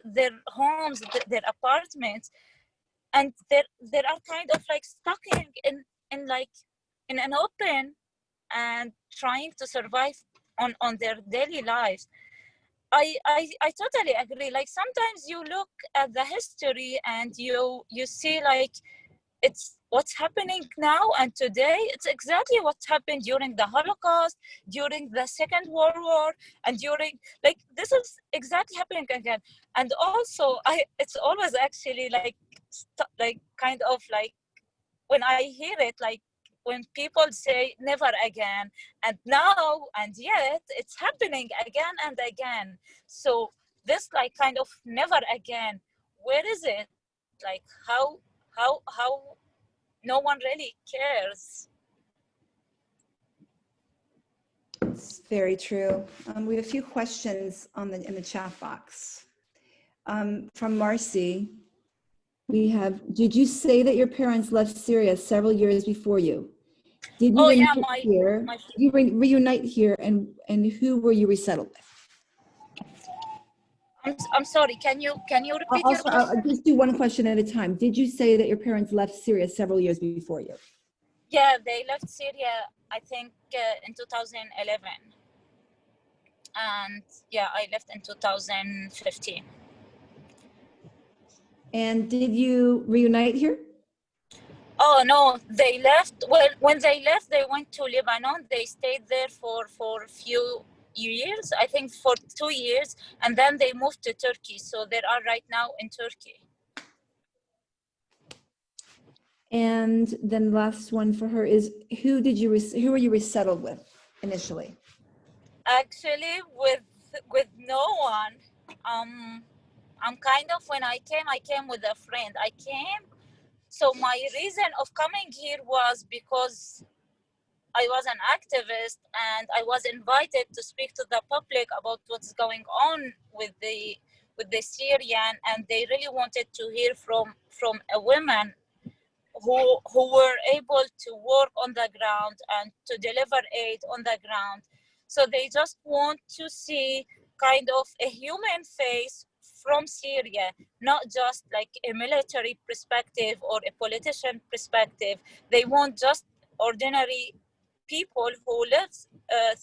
homes, their apartments, and they are kind of like stuck in like in an open and trying to survive on their daily lives. I totally agree. Like sometimes you look at the history and you see like it's what's happening now and today. It's exactly what happened during the Holocaust, during the Second World War, and during like this is exactly happening again. And also it's always actually like kind of like when I hear it, like when people say never again, and now and yet it's happening again and again. So this like kind of never again, where is it? Like how no one really cares. It's very true. We have a few questions in the chat box. From Marcy, we have, did you say that your parents left Syria several years before you? Did you reunite here, and who were you resettled with? I'm sorry, can you repeat your question? I'll just do one question at a time. Did you say that your parents left Syria several years before you? Yeah, they left Syria, I think, in 2011. And yeah, I left in 2015. And did you reunite here? Oh no, they left. Well, when they left, they went to Lebanon. They stayed there for a few years, I think for 2 years, and then they moved to Turkey. So they are right now in Turkey. And then the last one for her is, who were you resettled with initially? Actually, with no one. I'm kind of, when I came with a friend. So my reason of coming here was because I was an activist and I was invited to speak to the public about what's going on with the Syrian, and they really wanted to hear from a woman who were able to work on the ground and to deliver aid on the ground. So they just want to see kind of a human face from Syria, not just like a military perspective or a politician perspective. They want just ordinary people who live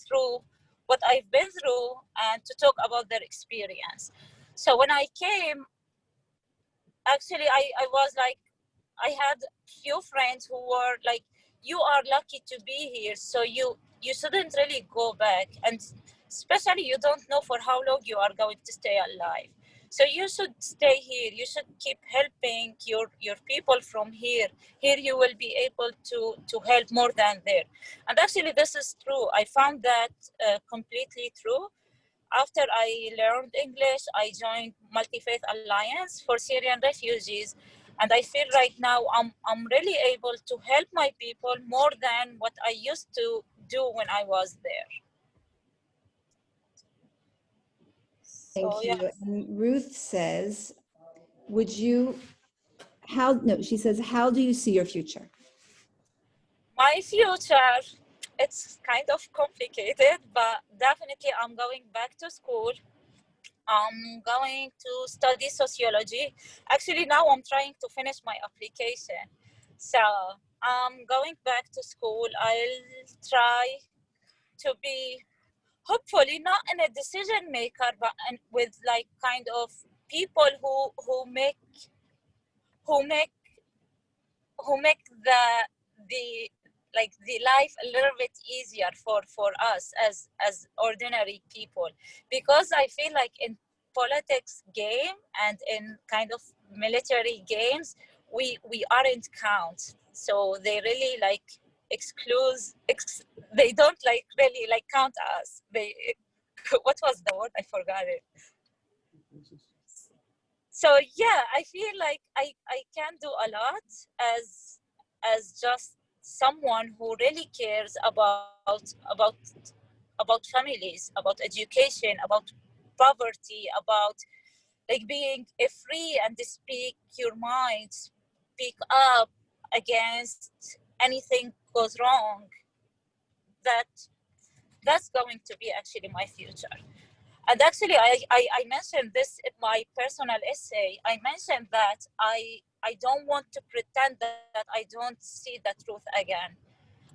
through what I've been through and to talk about their experience. So when I came, actually I was like, I had few friends who were like, you are lucky to be here, so you shouldn't really go back, and especially you don't know for how long you are going to stay alive. So you should stay here. You should keep helping your people from here. Here you will be able to help more than there. And actually this is true. I found that completely true. After I learned English, I joined Multi-Faith Alliance for Syrian refugees. And I feel right now I'm really able to help my people more than what I used to do when I was there. Thank you. Yeah. And Ruth says, she says, how do you see your future? My future, it's kind of complicated, but definitely I'm going back to school. I'm going to study sociology. Actually, now I'm trying to finish my application. So I'm going back to school. I'll try to be hopefully not in a decision maker, but with like kind of people who make the like the life a little bit easier for us as ordinary people, because I feel like in politics game and in kind of military games we aren't count, so they really like they don't like really like count us. They what was the word, I forgot it. So yeah, I feel like I can do a lot as just someone who really cares about families, about education, about poverty, about like being free and to speak your mind, speak up against anything goes wrong. That's going to be actually my future. And actually, I mentioned this in my personal essay. I mentioned that I don't want to pretend that I don't see the truth again.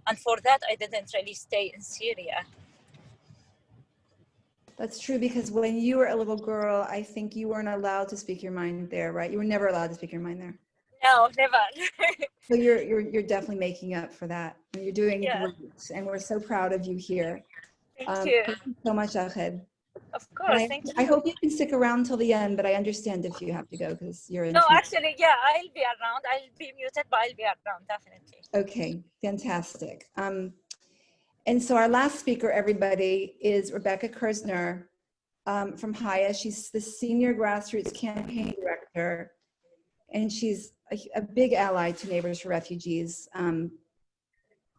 And for that, I didn't really stay in Syria. That's true, because when you were a little girl, I think you weren't allowed to speak your mind there, right? You were never allowed to speak your mind there. No, never. So you're definitely making up for that. You're doing Yeah. great, and we're so proud of you here. Thank you. Thank you so much, Ahel. Of course, thank you. I hope you can stick around till the end, but I understand if you have to go because you're in. No, actually, yeah, I'll be around. I'll be muted, but I'll be around, definitely. Okay, fantastic. And so our last speaker, everybody, is Rebecca Kersner from Haya. She's the Senior Grassroots Campaign Director, and she's a big ally to Neighbors for Refugees.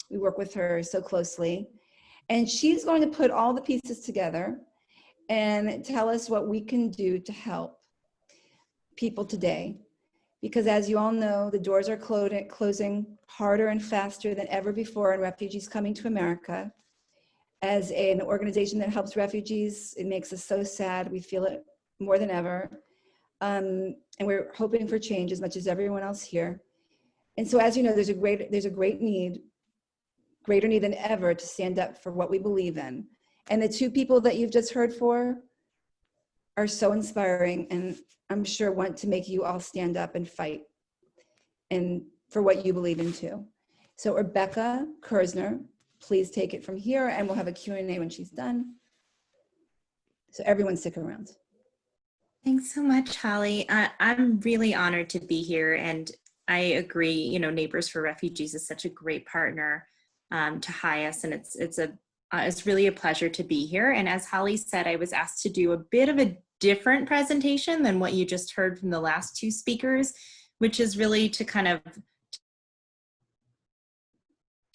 We work with her so closely. And she's going to put all the pieces together and tell us what we can do to help people today. Because as you all know, the doors are closing harder and faster than ever before on refugees coming to America. As an organization that helps refugees, it makes us so sad. We feel it more than ever. And we're hoping for change as much as everyone else here. And so as you know, there's a great need, greater need than ever, to stand up for what we believe in. And the two people that you've just heard for are so inspiring, and I'm sure want to make you all stand up and fight and for what you believe in too. So Rebecca Kersner, please take it from here, and we'll have a Q&A when she's done. So everyone stick around. Thanks so much, Holly. I'm really honored to be here, and I agree, you know, Neighbors for Refugees is such a great partner to HIAS, and it's really a pleasure to be here. And as Holly said, I was asked to do a bit of a different presentation than what you just heard from the last two speakers, which is really to kind of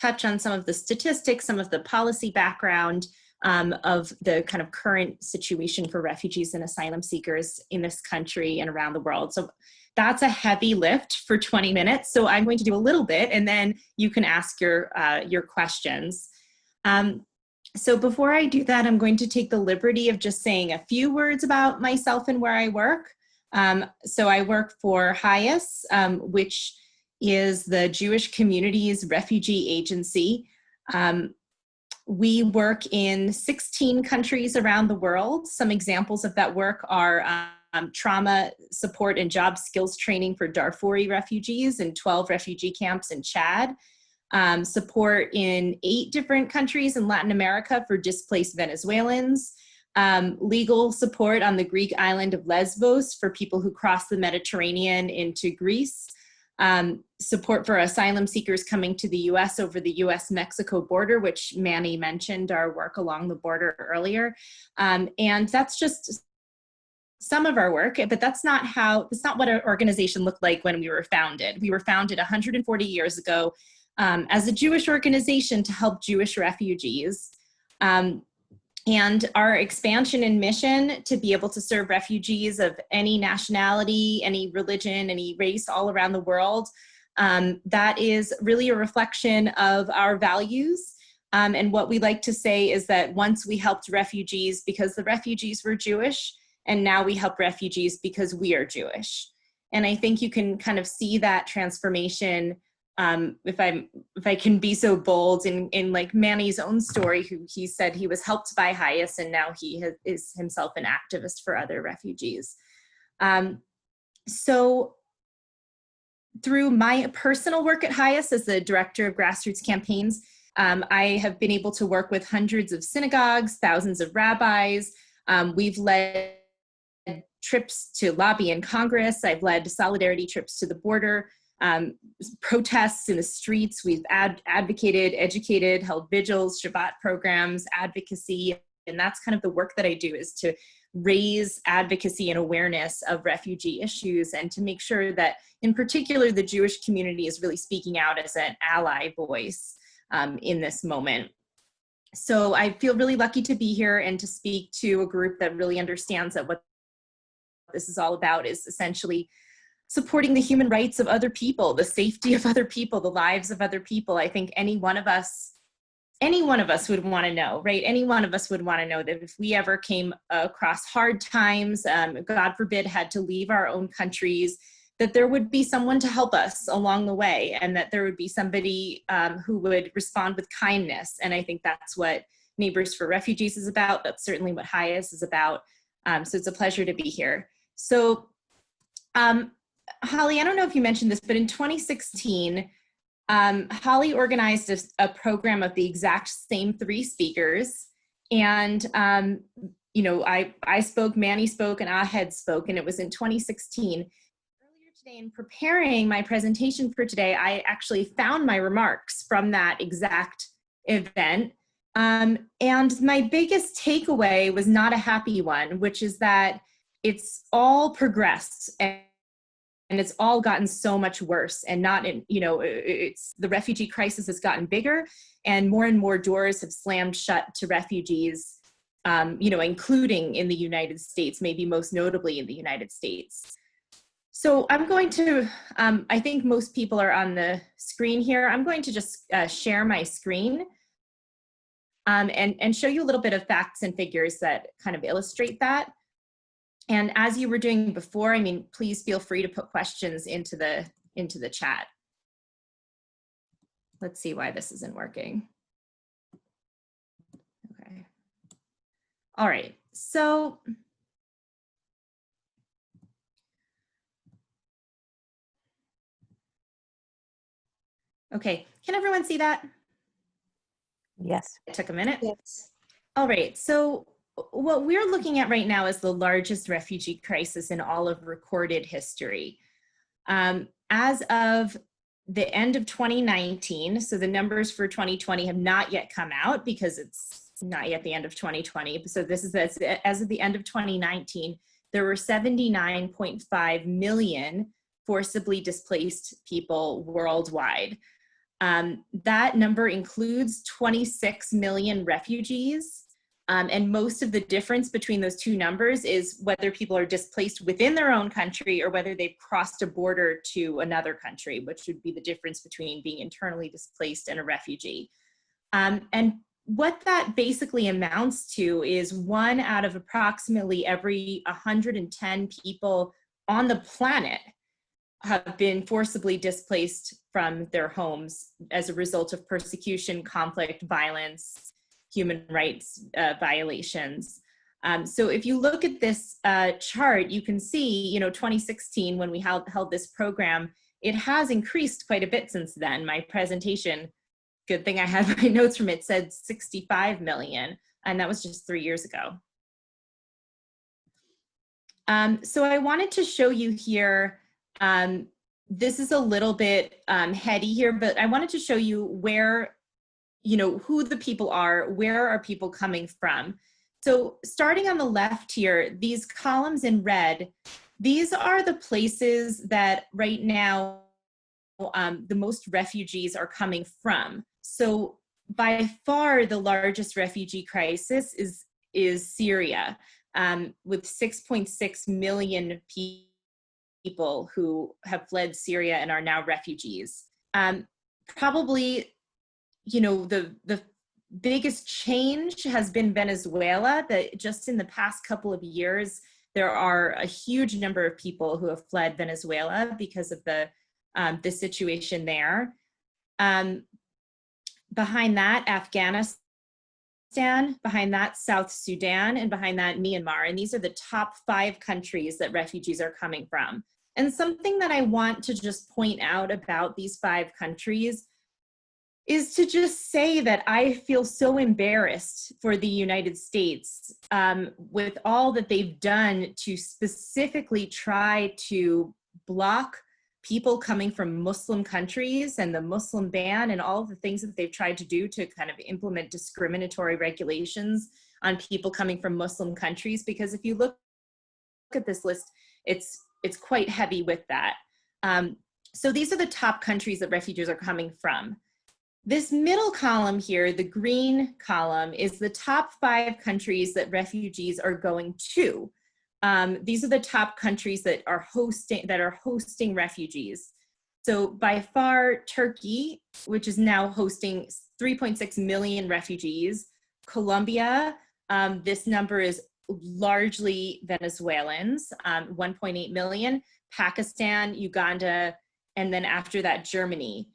touch on some of the statistics, some of the policy background of the kind of current situation for refugees and asylum seekers in this country and around the world. So that's a heavy lift for 20 minutes. So I'm going to do a little bit, and then you can ask your questions. So before I do that, I'm going to take the liberty of just saying a few words about myself and where I work. So I work for HIAS, which is the Jewish Communities Refugee Agency. We work in 16 countries around the world. Some examples of that work are trauma support and job skills training for Darfuri refugees in 12 refugee camps in Chad. Support in 8 different countries in Latin America for displaced Venezuelans. Legal support on the Greek island of Lesbos for people who cross the Mediterranean into Greece. Support for asylum seekers coming to the US over the US-Mexico border, which Manny mentioned our work along the border earlier. And that's just some of our work, but that's not what our organization looked like when we were founded. We were founded 140 years ago as a Jewish organization to help Jewish refugees. And our expansion and mission to be able to serve refugees of any nationality, any religion, any race all around the world, that is really a reflection of our values. And what we like to say is that once we helped refugees because the refugees were Jewish, and now we help refugees because we are Jewish. And I think you can kind of see that transformation, if I can be so bold, in like Manny's own story, who he said he was helped by HIAS, and now he is himself an activist for other refugees. So through my personal work at HIAS as the director of grassroots campaigns, I have been able to work with hundreds of synagogues, thousands of rabbis. We've led trips to lobby in Congress. I've led solidarity trips to the border, protests in the streets. We've advocated, educated, held vigils, Shabbat programs, advocacy. And that's kind of the work that I do, is to raise advocacy and awareness of refugee issues, and to make sure that, in particular, the Jewish community is really speaking out as an ally voice in this moment. So I feel really lucky to be here and to speak to a group that really understands that what this is all about is essentially supporting the human rights of other people, the safety of other people, the lives of other people. I think any one of us would want to know, right? Any one of us would want to know that if we ever came across hard times, God forbid, had to leave our own countries, that there would be someone to help us along the way, and that there would be somebody who would respond with kindness. And I think that's what Neighbors for Refugees is about. That's certainly what HIAS is about. So it's a pleasure to be here. So Holly, I don't know if you mentioned this, but in 2016, Holly organized a program of the exact same 3 speakers. And, you know, I spoke, Manny spoke, and Ahel spoke, and it was in 2016. Earlier today, in preparing my presentation for today, I actually found my remarks from that exact event. And my biggest takeaway was not a happy one, which is that it's all progressed and it's all gotten so much worse, and not in, you know, it's, the refugee crisis has gotten bigger, and more doors have slammed shut to refugees, you know, including in the United States, maybe most notably in the United States. So I'm going to, I think most people are on the screen here. I'm going to just share my screen and show you a little bit of facts and figures that kind of illustrate that. And as you were doing before, I mean, please feel free to put questions into the chat. Let's see why this isn't working. Okay. All right. So okay, can everyone see that? Yes. It took a minute. Yes. All right. So what we're looking at right now is the largest refugee crisis in all of recorded history. As of the end of 2019, so the numbers for 2020 have not yet come out because it's not yet the end of 2020. So this is as of the end of 2019, there were 79.5 million forcibly displaced people worldwide. That number includes 26 million refugees. And most of the difference between those two numbers is whether people are displaced within their own country or whether they've crossed a border to another country, which would be the difference between being internally displaced and a refugee. And what that basically amounts to is 1 out of approximately every 110 people on the planet have been forcibly displaced from their homes as a result of persecution, conflict, violence, human rights violations. So if you look at this chart, you can see, you know, 2016, when we held this program, it has increased quite a bit since then. My presentation, good thing I had my notes from it, said 65 million, and that was just 3 years ago. So I wanted to show you here, this is a little bit heady here, but I wanted to show you where, you know, who the people are, where are people coming from. So starting on the left here, these columns in red, these are the places that right now the most refugees are coming from. So by far the largest refugee crisis is Syria, with 6.6 million people who have fled Syria and are now refugees. Probably, you know, the biggest change has been Venezuela, that just in the past couple of years there are a huge number of people who have fled Venezuela because of the situation there. Behind that, Afghanistan, behind that, South Sudan, and behind that, Myanmar. And these are the top 5 countries that refugees are coming from. And something that I want to just point out about these 5 countries is to just say that I feel so embarrassed for the United States with all that they've done to specifically try to block people coming from Muslim countries and the Asylum Ban and all the things that they've tried to do to kind of implement discriminatory regulations on people coming from Muslim countries. Because if you look at this list, it's quite heavy with that. So these are the top countries that refugees are coming from. This middle column here, the green column, is the top 5 countries that refugees are going to. These are the top countries that are hosting refugees. So by far, Turkey, which is now hosting 3.6 million refugees. Colombia, this number is largely Venezuelans, 1.8 million. Pakistan, Uganda, and then after that, Germany.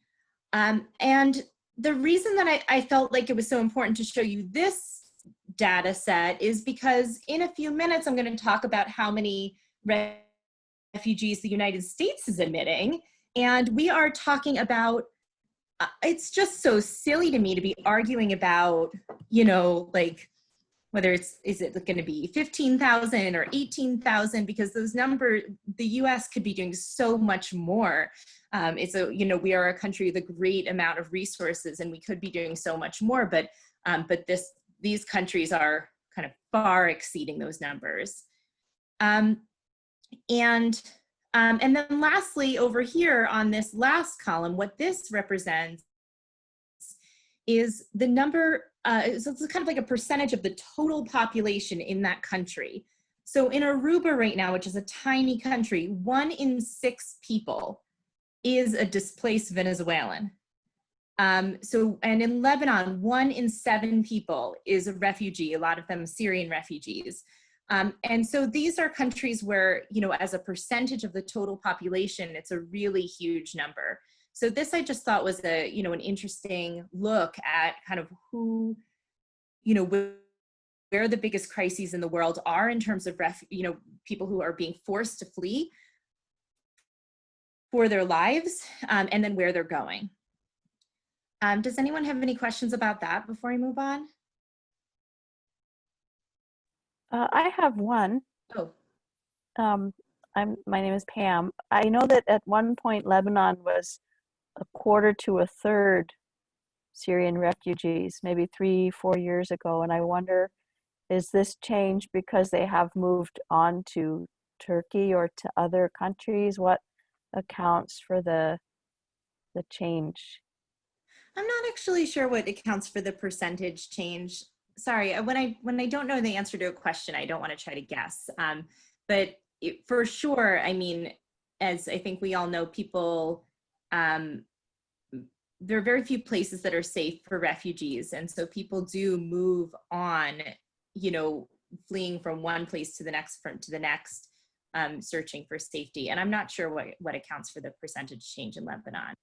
And the reason that I felt like it was so important to show you this data set is because in a few minutes, I'm going to talk about how many refugees the United States is admitting. And we are talking about, it's just so silly to me to be arguing about, you know, like whether is it going to be 15,000 or 18,000, because those numbers, the US could be doing so much more. We are a country with a great amount of resources and we could be doing so much more, but these countries are kind of far exceeding those numbers. And then lastly, over here on this last column, what this represents is the number, so it's kind of like a percentage of the total population in that country. So in Aruba right now, which is a tiny country, 1 in 6 people is a displaced Venezuelan. And in Lebanon, 1 in 7 people is a refugee, a lot of them Syrian refugees. And so these are countries where, you know, as a percentage of the total population, it's a really huge number. So this I just thought was a, you know, an interesting look at kind of who, you know, where the biggest crises in the world are in terms of, people who are being forced to flee for their lives, and then where they're going. Does anyone have any questions about that before I move on? I have one. Oh. My name is Pam. I know that at one point Lebanon was 1/4 to 1/3 Syrian refugees, maybe 3-4 years ago, and I wonder, is this changed because they have moved on to Turkey or to other countries? What accounts for the change? I'm not actually sure what accounts for the percentage change. Sorry, when I don't know the answer to a question, I don't want to try to guess. But for sure, I mean, as I think we all know, people, there are very few places that are safe for refugees. And so people do move on, you know, fleeing from one place to the next, searching for safety. And I'm not sure what accounts for the percentage change in Lebanon.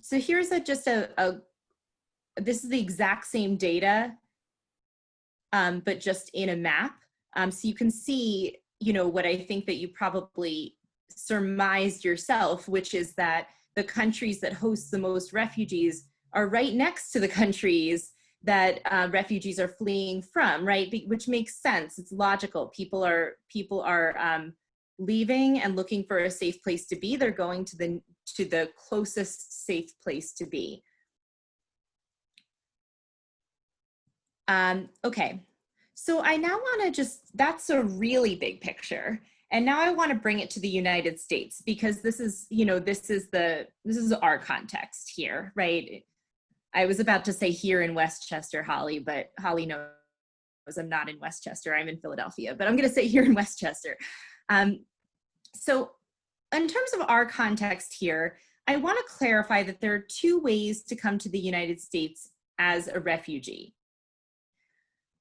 So here's this is the exact same data, but just in a map. So you can see, you know, what I think that you probably surmised yourself, which is that the countries that host the most refugees are right next to the countries that refugees are fleeing from, right? Which makes sense. It's logical. People are leaving and looking for a safe place to be. They're going to the closest safe place to be. Okay, so I now want to that's a really big picture. And now I want to bring it to the United States, because this is, you know, this is our context here, right? I was about to say here in Westchester, Holly, but Holly knows I'm not in Westchester, I'm in Philadelphia, but I'm going to say here in Westchester. So in terms of our context here, I want to clarify that there are 2 ways to come to the United States as a refugee.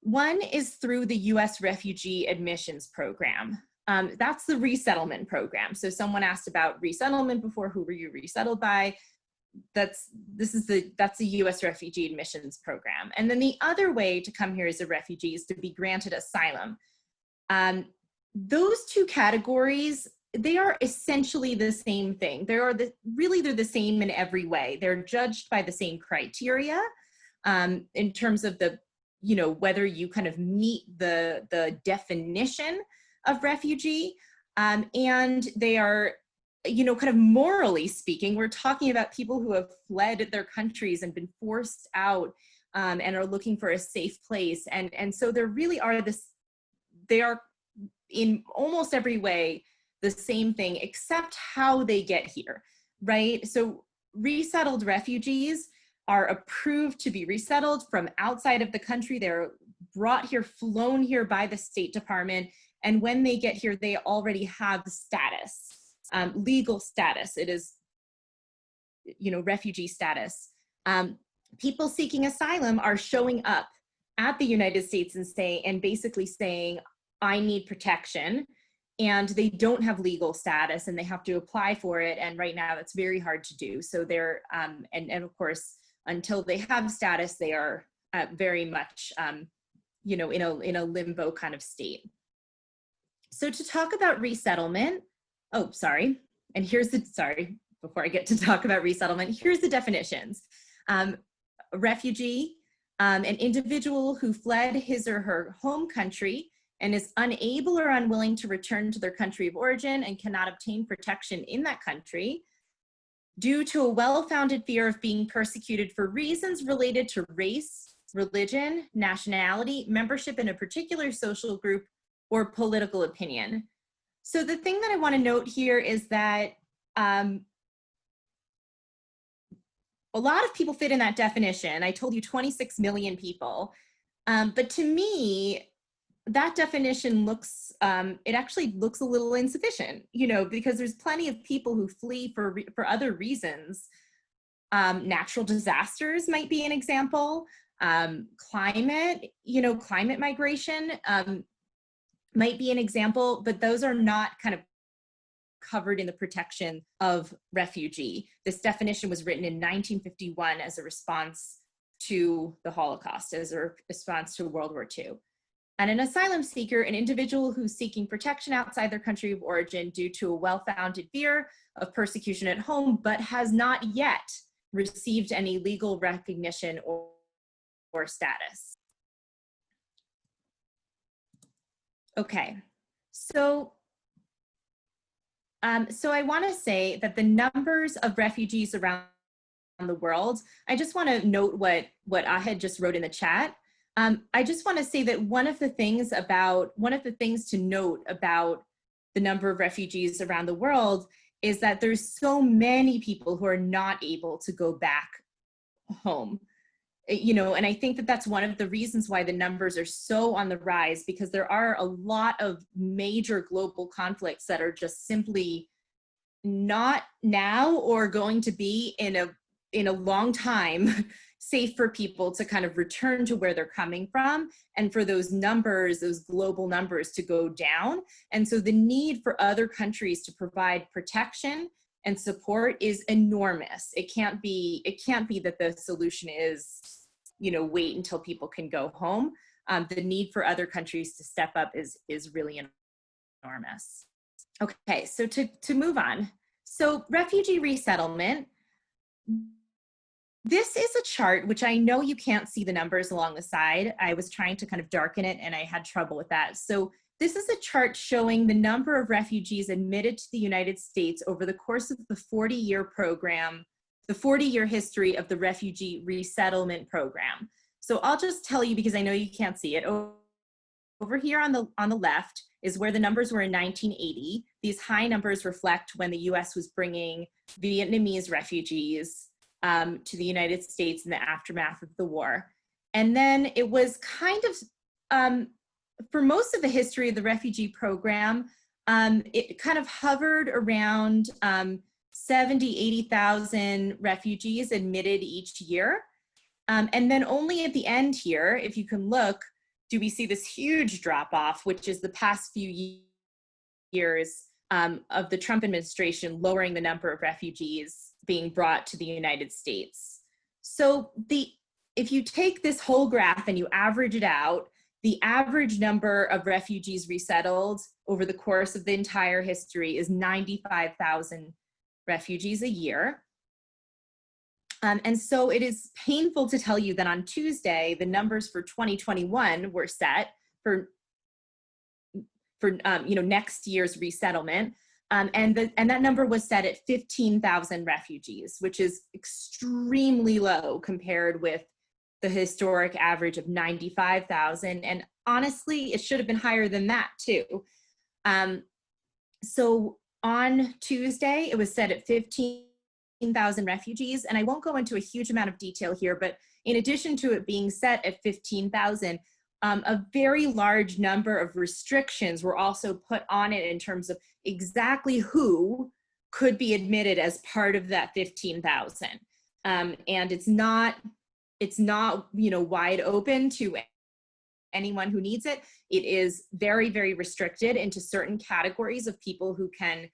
One is through the US Refugee Admissions Program. That's the resettlement program. So someone asked about resettlement before, who were you resettled by? That's the US Refugee Admissions Program. And then the other way to come here as a refugee is to be granted asylum. Those two categories, they are essentially the same thing. They're the same in every way. They're judged by the same criteria in terms of the, whether you kind of meet the definition of refugee, and they are, kind of morally speaking, we're talking about people who have fled their countries and been forced out and are looking for a safe place. And so there really are they are in almost every way the same thing, except how they get here, right? So resettled refugees are approved to be resettled from outside of the country. They're brought here, flown here by the State Department. And when they get here, they already have status, legal status. It is, refugee status. People seeking asylum are showing up at the United States and basically saying, I need protection, and they don't have legal status and they have to apply for it. And right now that's very hard to do. So they're, and of course, until they have status, they are very much, in a limbo kind of state. So to talk about resettlement, before I get to talk about resettlement, here's the definitions. Refugee, an individual who fled his or her home country and is unable or unwilling to return to their country of origin and cannot obtain protection in that country due to a well-founded fear of being persecuted for reasons related to race, religion, nationality, membership in a particular social group, or political opinion. So the thing that I want to note here is that a lot of people fit in that definition. I told you 26 million people, but to me, that definition looks, it actually looks a little insufficient, because there's plenty of people who flee for other reasons. Natural disasters might be an example. Climate migration might be an example, but those are not kind of covered in the protection of refugee. This definition was written in 1951 as a response to the Holocaust, as a response to World War II. And an asylum seeker, an individual who's seeking protection outside their country of origin due to a well-founded fear of persecution at home, but has not yet received any legal recognition or status. Okay, so I want to say that the numbers of refugees around the world, I just want to note what Ahel just wrote in the chat. I just want to say that one of the things to note about the number of refugees around the world is that there's so many people who are not able to go back home. And I think that that's one of the reasons why the numbers are so on the rise, because there are a lot of major global conflicts that are just simply not now or going to be in a long time safe for people to kind of return to where they're coming from, and for those global numbers to go down. And so the need for other countries to provide protection and support is enormous. It can't be that the solution is, wait until people can go home. The need for other countries to step up is really enormous. Okay, so to move on. So refugee resettlement. This is a chart, which I know you can't see the numbers along the side. I was trying to kind of darken it and I had trouble with that. So this is a chart showing the number of refugees admitted to the United States over the course of the 40-year program, the 40-year history of the refugee resettlement program. So I'll just tell you, because I know you can't see it. Over here on the left is where the numbers were in 1980. These high numbers reflect when the US was bringing Vietnamese refugees to the United States in the aftermath of the war. And then it was kind of, for most of the history of the refugee program, it kind of hovered around 70, 80,000 refugees admitted each year. And then only at the end here, if you can look, do we see this huge drop off, which is the past few years of the Trump administration lowering the number of refugees being brought to the United States. So if you take this whole graph and you average it out, the average number of refugees resettled over the course of the entire history is 95,000 refugees a year. And so it is painful to tell you that on Tuesday, the numbers for 2021 were set for next year's resettlement. And that number was set at 15,000 refugees, which is extremely low compared with the historic average of 95,000. And honestly, it should have been higher than that too. So on Tuesday, it was set at 15,000 refugees. And I won't go into a huge amount of detail here, but in addition to it being set at 15,000, a very large number of restrictions were also put on it in terms of exactly who could be admitted as part of that 15,000. And it's not wide open to anyone who needs it. It is very, very restricted into certain categories of people who can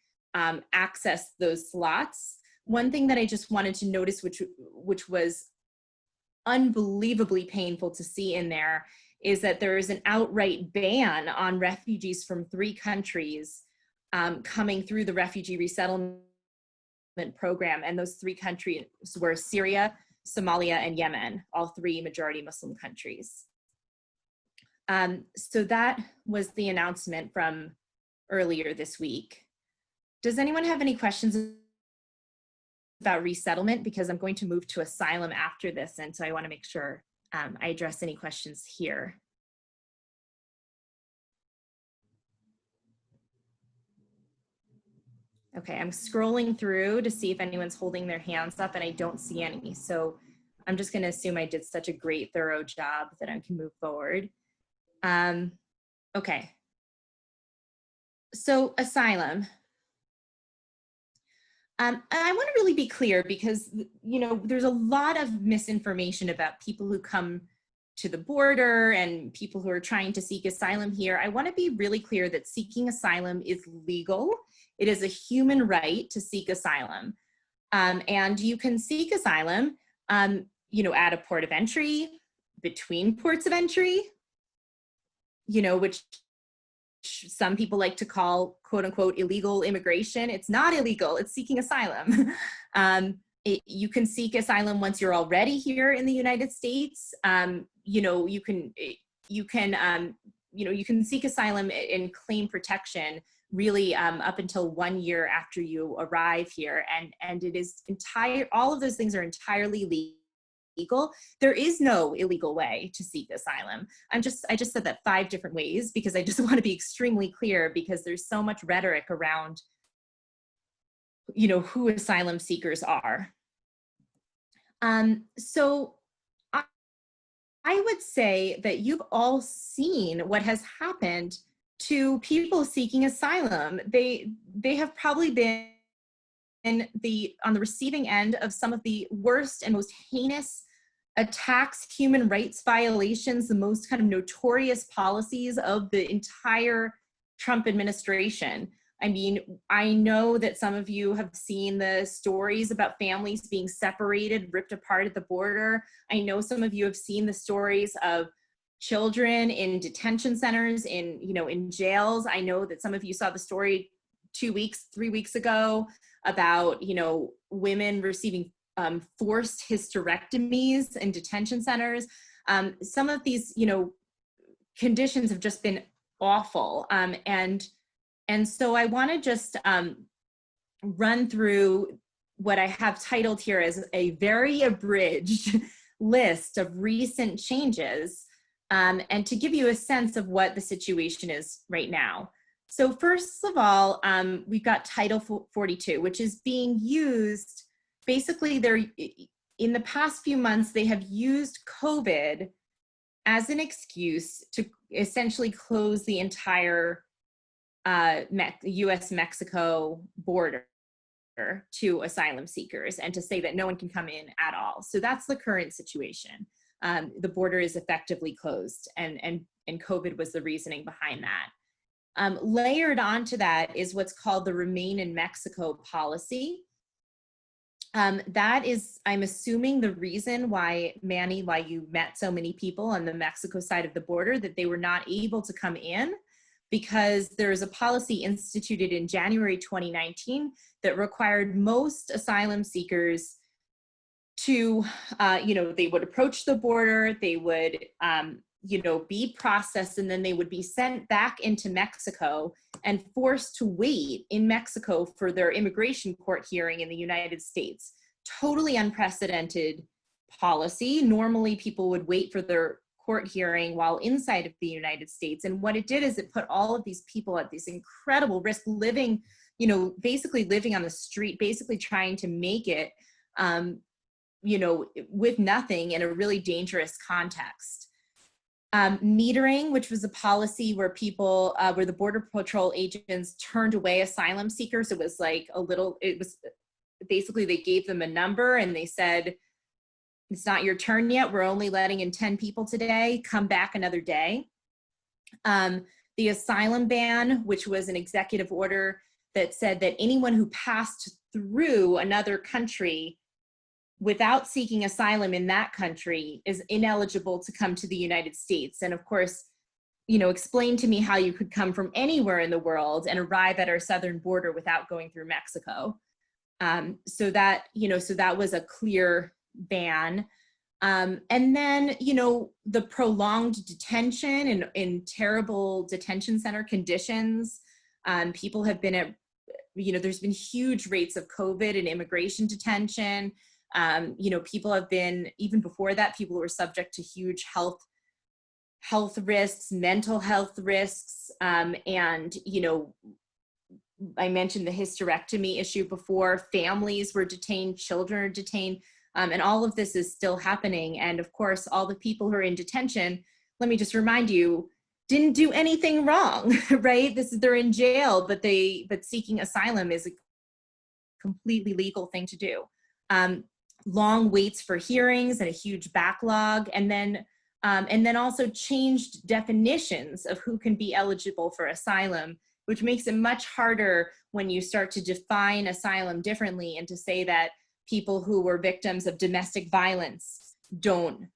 access those slots. One thing that I just wanted to notice, which was unbelievably painful to see in there, is that there is an outright ban on refugees from 3 countries coming through the refugee resettlement program. And those 3 countries were Syria, Somalia, and Yemen, all 3 majority Muslim countries. So that was the announcement from earlier this week. Does anyone have any questions about resettlement? Because I'm going to move to asylum after this, and so I want to make sure I address any questions here. Okay, I'm scrolling through to see if anyone's holding their hands up, and I don't see any. So I'm just going to assume I did such a great, thorough job that I can move forward. Okay. So asylum. And I want to really be clear because, there's a lot of misinformation about people who come to the border and people who are trying to seek asylum here. I want to be really clear that seeking asylum is legal. It is a human right to seek asylum. And you can seek asylum, at a port of entry, between ports of entry, which some people like to call quote unquote illegal immigration. It's not illegal, it's seeking asylum. You can seek asylum once you're already here in the United States. You can seek asylum and claim protection really up until 1 year after you arrive here. And it is all of those things are entirely legal. There is no illegal way to seek asylum. I just said that 5 different ways because I just want to be extremely clear, because there's so much rhetoric around, who asylum seekers are. So I would say that you've all seen what has happened to people seeking asylum. They have probably been on the receiving end of some of the worst and most heinous attacks, human rights violations, the most kind of notorious policies of the entire Trump administration. I mean, I know that some of you have seen the stories about families being separated, ripped apart at the border. I know some of you have seen the stories of children in detention centers, in jails. I know that some of you saw the story 3 weeks ago about, women receiving forced hysterectomies in detention centers. Some of these, conditions have just been awful. And so I want to just run through what I have titled here as a very abridged list of recent changes, and to give you a sense of what the situation is right now. So first of all, we've got Title 42, which is being used. Basically, in the past few months, they have used COVID as an excuse to essentially close the entire US-Mexico border to asylum seekers and to say that no one can come in at all. So that's the current situation. The border is effectively closed, and and COVID was the reasoning behind that. Layered onto that is what's called the Remain in Mexico policy. That is, I'm assuming, the reason why, Manny, why you met so many people on the Mexico side of the border, that they were not able to come in, because there is a policy instituted in January 2019 that required most asylum seekers to, they would approach the border, they would, be processed, and then they would be sent back into Mexico and forced to wait in Mexico for their immigration court hearing in the United States. Totally unprecedented policy. Normally people would wait for their court hearing while inside of the United States. And what it did is it put all of these people at this incredible risk, living, basically living on the street, basically trying to make it, with nothing, in a really dangerous context. Metering, which was a policy where people, where the Border Patrol agents turned away asylum seekers. It was basically they gave them a number and they said, it's not your turn yet. We're only letting in 10 people today. Come back another day. The Asylum Ban, which was an executive order that said that anyone who passed through another country without seeking asylum in that country is ineligible to come to the United States. And of course, explain to me how you could come from anywhere in the world and arrive at our southern border without going through Mexico. So that was a clear ban. And then, the prolonged detention in terrible detention center conditions. People have been at, there's been huge rates of COVID and immigration detention. People have been, even before that, people were subject to huge health risks, mental health risks. And, I mentioned the hysterectomy issue before. Families were detained, children are detained, and all of this is still happening. And of course, all the people who are in detention, let me just remind you, didn't do anything wrong, right? They're in jail, but seeking asylum is a completely legal thing to do. Long waits for hearings and a huge backlog, and then also changed definitions of who can be eligible for asylum, which makes it much harder when you start to define asylum differently and to say that people who were victims of domestic violence don't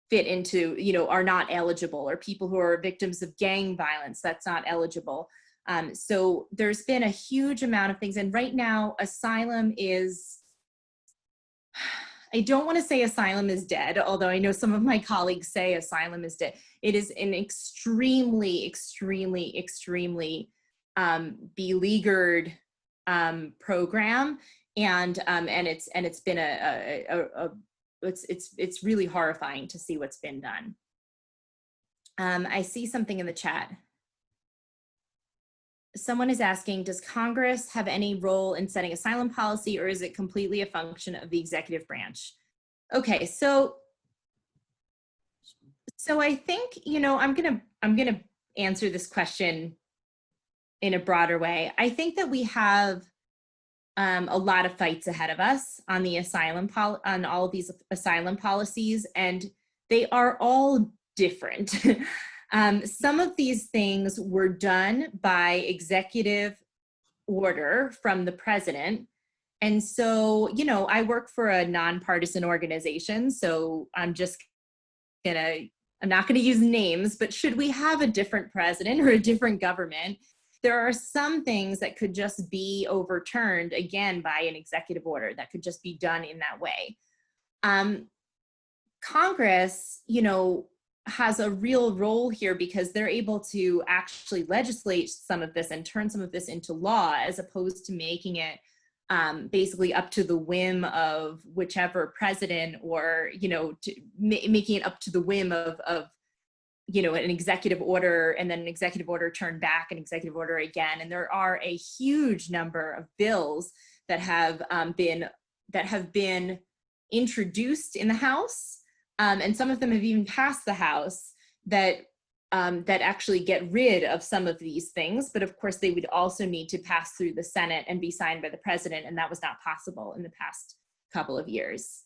fit into, are not eligible, or people who are victims of gang violence, that's not eligible. So there's been a huge amount of things. And right now, asylum is, I don't want to say asylum is dead, although I know some of my colleagues say asylum is dead. It is an extremely, extremely, extremely beleaguered program, and it's been it's really horrifying to see what's been done. I see something in the chat. Someone is asking, does Congress have any role in setting asylum policy, or is it completely a function of the executive branch? Okay, so I think, I'm gonna answer this question in a broader way. I think that we have a lot of fights ahead of us on the on all of these asylum policies, and they are all different. Some of these things were done by executive order from the president. And so, I work for a nonpartisan organization, so I'm not gonna use names, but should we have a different president or a different government, there are some things that could just be overturned, again, by an executive order that could just be done in that way. Congress, has a real role here because they're able to actually legislate some of this and turn some of this into law, as opposed to making it basically up to the whim of whichever president, or, making it up to the whim of an executive order, and then an executive order turned back, an executive order again. And there are a huge number of bills that have been introduced in the House, and some of them have even passed the House, that actually get rid of some of these things. But of course, they would also need to pass through the Senate and be signed by the president, and that was not possible in the past couple of years.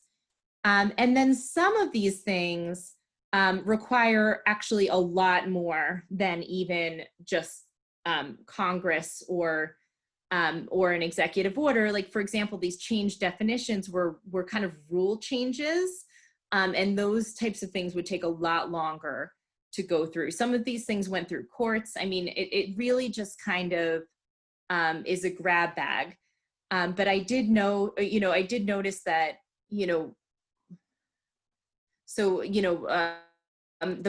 And then some of these things require actually a lot more than even just Congress or an executive order. Like, for example, these change definitions were kind of rule changes, and those types of things would take a lot longer to go through. Some of these things went through courts. I mean, it really just kind of is a grab bag. But I did know, I did notice that, the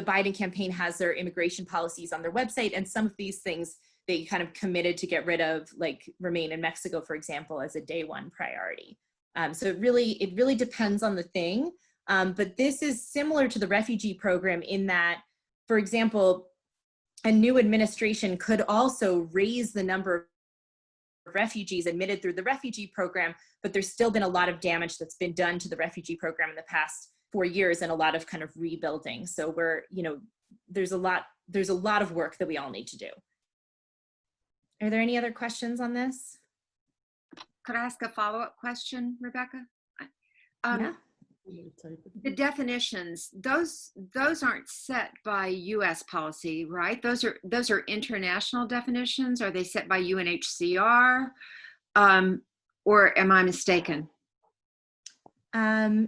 Biden campaign has their immigration policies on their website, and some of these things they kind of committed to get rid of, like remain in Mexico, for example, as a day one priority. So it really depends on the thing. But this is similar to the refugee program in that, for example, a new administration could also raise the number of refugees admitted through the refugee program, but there's still been a lot of damage that's been done to the refugee program in the past 4 years and a lot of kind of rebuilding. So there's a lot of work that we all need to do. Are there any other questions on this? Could I ask a follow-up question, Rebecca? Yeah. The definitions, those aren't set by U.S. policy, right? Those are international definitions. Are they set by UNHCR, or am I mistaken? No,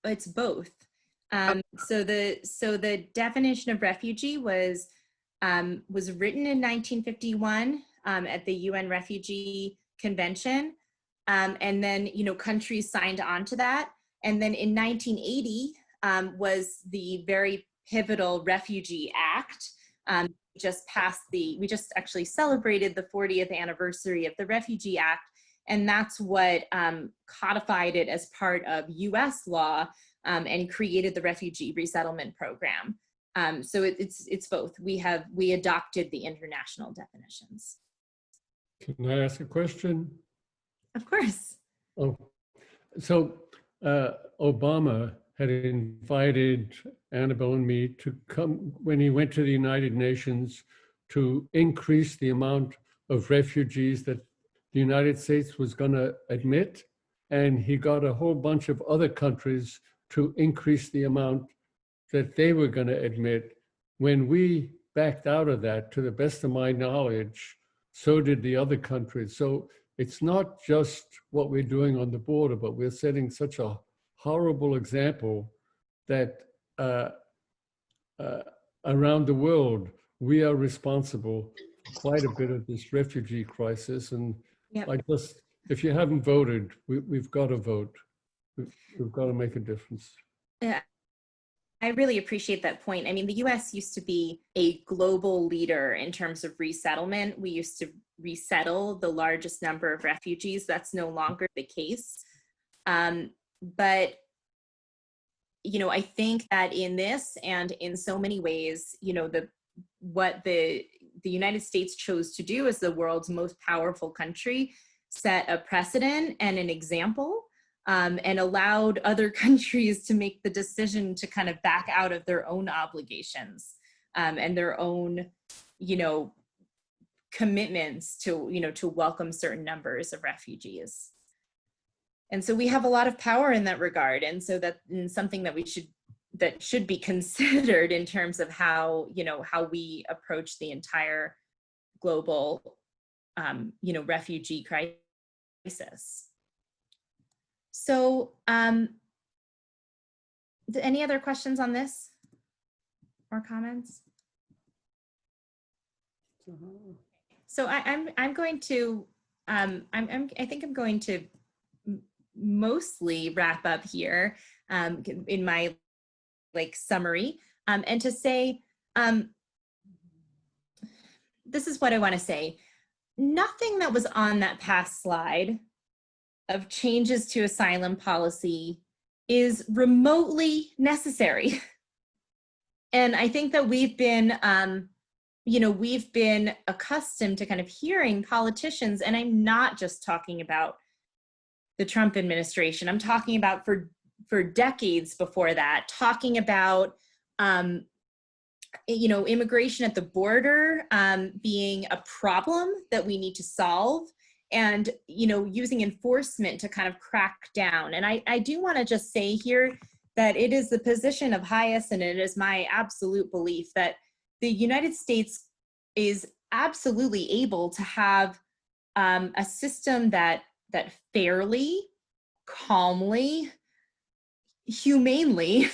it's both. So the definition of refugee was written in 1951 at the UN Refugee Convention. And then, countries signed on to that. And then in 1980 was the very pivotal Refugee Act. We just actually celebrated the 40th anniversary of the Refugee Act. And that's what codified it as part of US law and created the Refugee Resettlement Program. So it's both. We adopted the international definitions. Can I ask a question? Of course. Oh, so Obama had invited Annabelle and me to come when he went to the United Nations to increase the amount of refugees that the United States was going to admit. And he got a whole bunch of other countries to increase the amount that they were going to admit. When we backed out of that, to the best of my knowledge, so did the other countries. So it's not just what we're doing on the border, but we're setting such a horrible example that around the world, we are responsible for quite a bit of this refugee crisis. And Yep. If you haven't voted, we've got to vote. We've got to make a difference. Yeah. I really appreciate that point. I mean, the US used to be a global leader in terms of resettlement. We used to resettle the largest number of refugees. That's no longer the case. But, I think that in this and in so many ways, what the United States chose to do as the world's most powerful country set a precedent and an example. And allowed other countries to make the decision to kind of back out of their own obligations and their own, commitments to welcome certain numbers of refugees. And so we have a lot of power in that regard. And so that's something that should be considered in terms of how we approach the entire global, refugee crisis. So, any other questions on this or comments? So I'm going to I think I'm going to mostly wrap up here in my summary and to say this is what I want to say. Nothing that was on that past slide of changes to asylum policy is remotely necessary. And I think that we've been accustomed to kind of hearing politicians, and I'm not just talking about the Trump administration, I'm talking about for decades before that, talking about, immigration at the border being a problem that we need to solve, and using enforcement to kind of crack down. And I do want to just say here that it is the position of highest, and it is my absolute belief that the United States is absolutely able to have a system that fairly, calmly, humanely,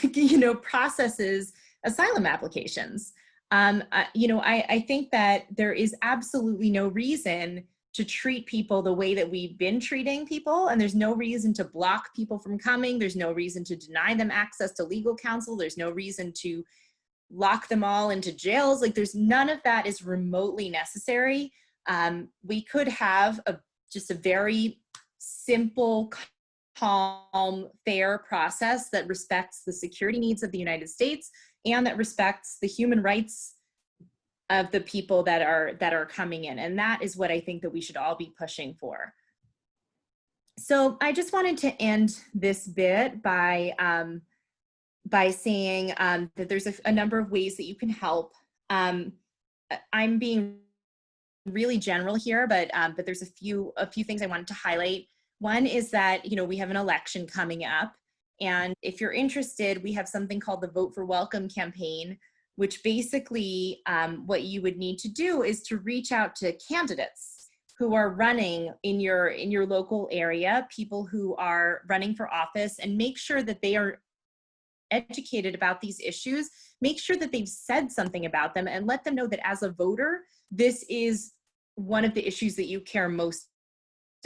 processes asylum applications. I think that there is absolutely no reason to treat people the way that we've been treating people, and there's no reason to block people from coming. There's no reason to deny them access to legal counsel. There's no reason to lock them all into jails. Like, there's none of that is remotely necessary. We could have just a very simple, calm, fair process that respects the security needs of the United States and that respects the human rights of the people that are coming in. And that is what I think that we should all be pushing for. So I just wanted to end this bit by saying that there's a number of ways that you can help. I'm being really general here, but there's a few things I wanted to highlight. One is that, we have an election coming up, and if you're interested, we have something called the Vote for Welcome campaign, which basically what you would need to do is to reach out to candidates who are running in your local area, people who are running for office, and make sure that they are educated about these issues, make sure that they've said something about them, and let them know that as a voter, this is one of the issues that you care most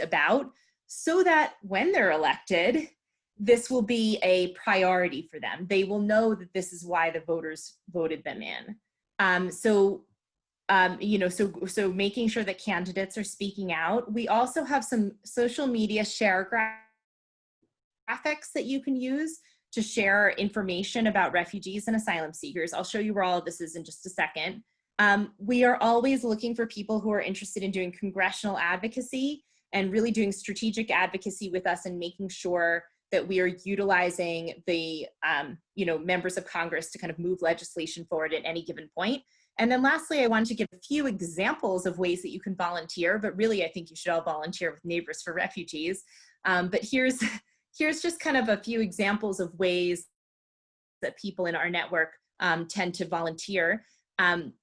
about, so that when they're elected, this will be a priority for them. They will know that this is why the voters voted them in. So making sure that candidates are speaking out. We also have some social media share graphics that you can use to share information about refugees and asylum seekers. I'll show you where all of this is in just a second. We are always looking for people who are interested in doing congressional advocacy and really doing strategic advocacy with us and making sure that we are utilizing the members of Congress to kind of move legislation forward at any given point. And then lastly, I wanted to give a few examples of ways that you can volunteer, but really I think you should all volunteer with Neighbors for Refugees. But here's just kind of a few examples of ways that people in our network tend to volunteer. I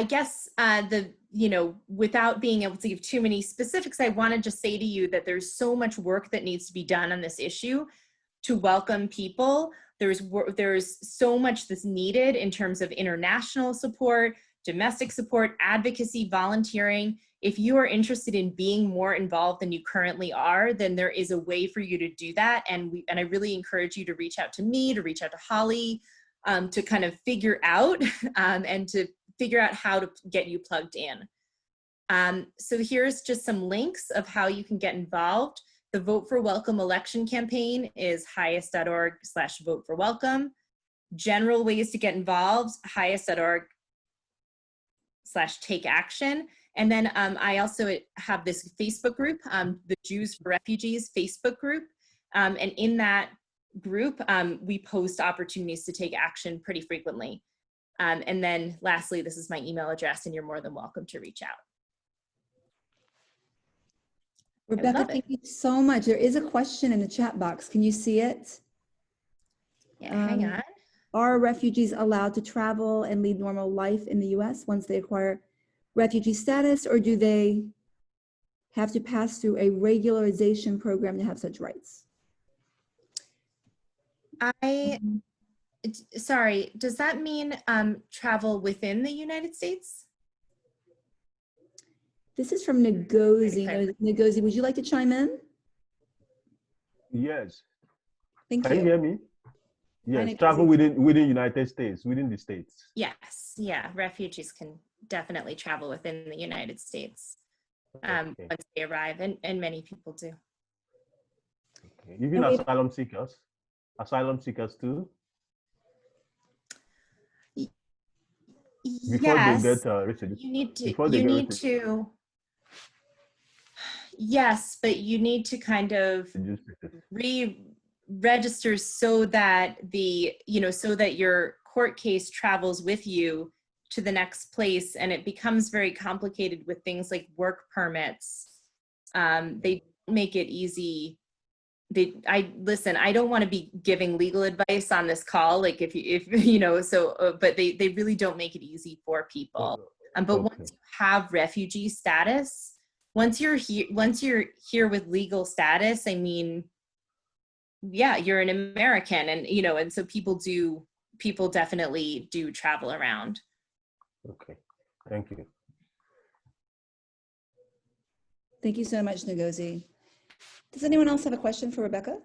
guess without being able to give too many specifics, I want to just say to you that there's so much work that needs to be done on this issue to welcome people. There's so much that's needed in terms of international support, domestic support, advocacy, volunteering. If you are interested in being more involved than you currently are, then there is a way for you to do that. And I really encourage you to reach out to me, to reach out to Holly, to kind of figure out and to figure out how to get you plugged in. So here's just some links of how you can get involved. The Vote for Welcome election campaign is highest.org/vote-for-welcome. General ways to get involved, highest.org/take action. And then I also have this Facebook group, the Jews for Refugees Facebook group. And in that group, we post opportunities to take action pretty frequently. And then lastly, this is my email address, and you're more than welcome to reach out. Rebecca, thank you so much. There is a question in the chat box. Can you see it? Yeah, hang on. Are refugees allowed to travel and lead normal life in the US once they acquire refugee status, or do they have to pass through a regularization program to have such rights? Sorry, does that mean travel within the United States? This is from Ngozi. Ngozi, would you like to chime in? Yes. Thank you. Can you hear me? Yes, travel within United States, within the States. Yes, yeah, refugees can definitely travel within the United States once they arrive, and many people do. Okay. Even asylum seekers too? Before yes, they get refugees. Yes, but you need to kind of re-register so that so that your court case travels with you to the next place, and it becomes very complicated with things like work permits. They make it easy listen, I don't want to be giving legal advice on this call, like if you know, so, but they really don't make it easy for people. But once you have refugee status, once you're here with legal status, I mean, yeah, you're an American, and you know, and so people definitely do travel around. Okay, thank you. Thank you so much, Ngozi. Does anyone else have a question for Rebecca?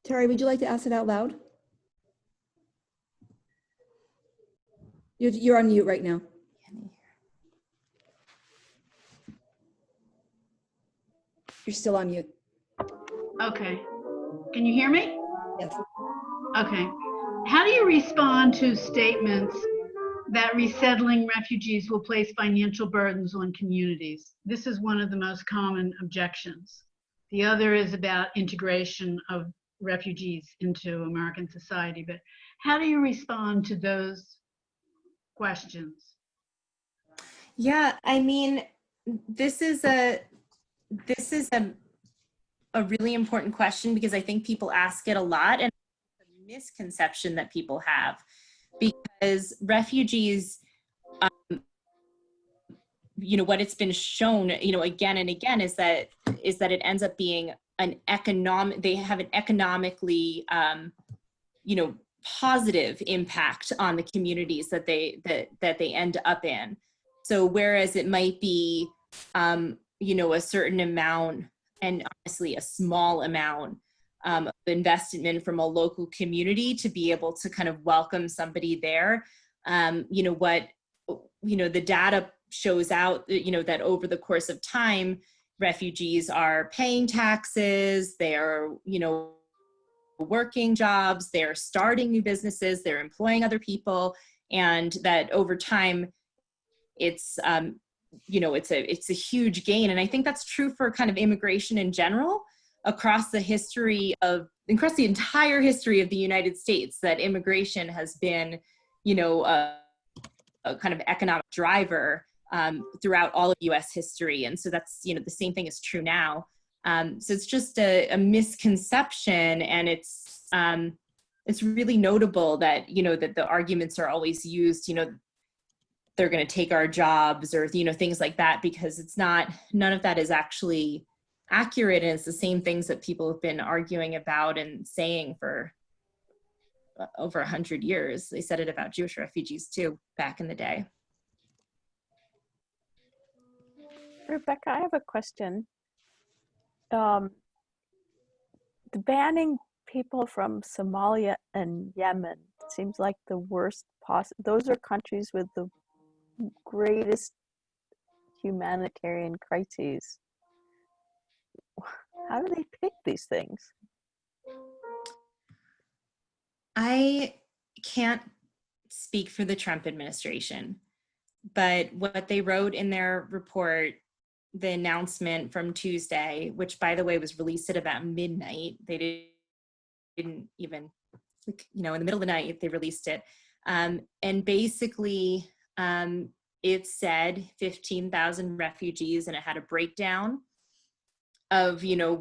Terry, would you like to ask it out loud? You're on mute right now. You're still on mute. Okay. Can you hear me? Yes. Okay. How do you respond to statements that resettling refugees will place financial burdens on communities? This is one of the most common objections. The other is about integration of refugees into American society. But how do you respond to those questions? Yeah, I mean, this is a really important question, because I think people ask it a lot, and it's a misconception that people have, because refugees, you know, what it's been shown, you know, again and again, is that it ends up being they have an economically, you know, positive impact on the communities that they end up in. So whereas it might be, you know, a certain amount, and honestly a small amount of investment from a local community to be able to kind of welcome somebody there, you know, the data shows out, you know, that over the course of time, refugees are paying taxes, they are, you know, working jobs, they're starting new businesses, they're employing other people, and that over time, it's, you know, it's a huge gain. And I think that's true for kind of immigration in general, across the entire history of the United States, that immigration has been, you know, a kind of economic driver throughout all of US history. And so that's, you know, the same thing is true now. So it's just a misconception, and it's really notable that, you know, that the arguments are always used, you know, they're going to take our jobs, or, you know, things like that, because none of that is actually accurate. And it's the same things that people have been arguing about and saying for over 100 years. They said it about Jewish refugees too, back in the day. Rebecca, I have a question. The banning people from Somalia and Yemen seems like the worst possible. Those are countries with the greatest humanitarian crises. How do they pick these things? I can't speak for the Trump administration, but what they wrote in their report, the announcement from Tuesday, which by the way was released at about midnight, they didn't even, like, you know, in the middle of the night, they released it. And basically, it said 15,000 refugees, and it had a breakdown of, you know,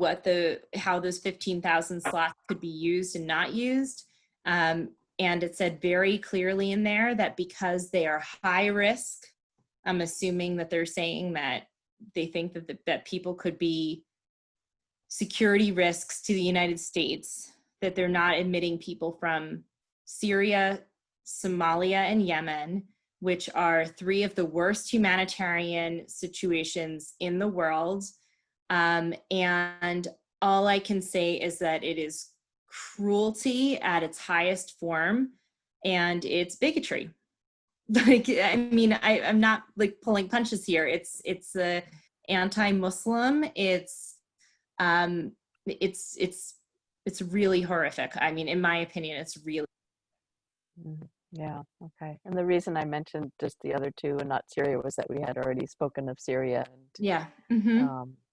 how those 15,000 slots could be used and not used. And it said very clearly in there that because they are high risk, I'm assuming that they're saying that they think that people could be security risks to the United States, that they're not admitting people from Syria, Somalia, and Yemen, which are 3 of the worst humanitarian situations in the world. And all I can say is that it is cruelty at its highest form, and it's bigotry. Like, I mean, I'm not like pulling punches here. It's anti-Muslim. It's really horrific. I mean, in my opinion, it's really. Yeah, okay. And the reason I mentioned just the other 2 and not Syria was that we had already spoken of Syria, and yeah.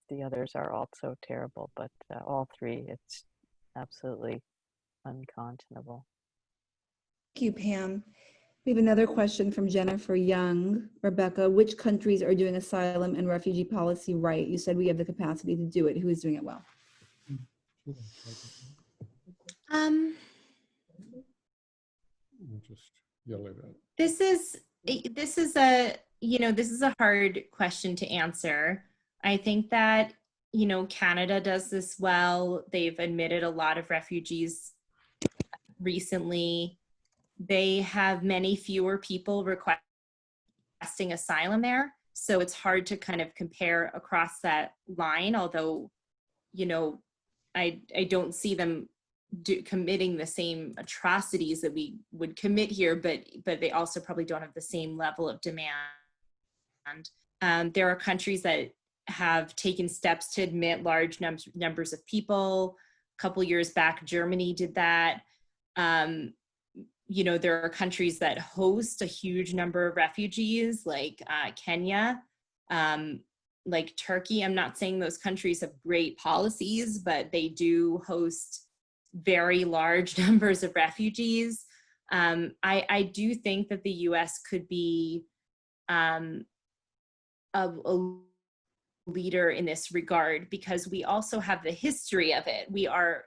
The others are also terrible, but all 3, it's absolutely unconscionable. Thank you, Pam. We have another question from Jennifer Young. Rebecca, which countries are doing asylum and refugee policy right? You said we have the capacity to do it. Who is doing it well? Just yell it out. This is a, this is a hard question to answer. I think that, Canada does this well. They've admitted a lot of refugees recently. They have many fewer people requesting asylum there. So it's hard to kind of compare across that line, although, I don't see them committing the same atrocities that we would commit here, but they also probably don't have the same level of demand. There are countries that have taken steps to admit large numbers of people. A couple years back, Germany did that. There are countries that host a huge number of refugees, like Kenya, like Turkey. I'm not saying those countries have great policies, but they do host very large numbers of refugees. I do think that the US could be a leader in this regard, because we also have the history of it. We are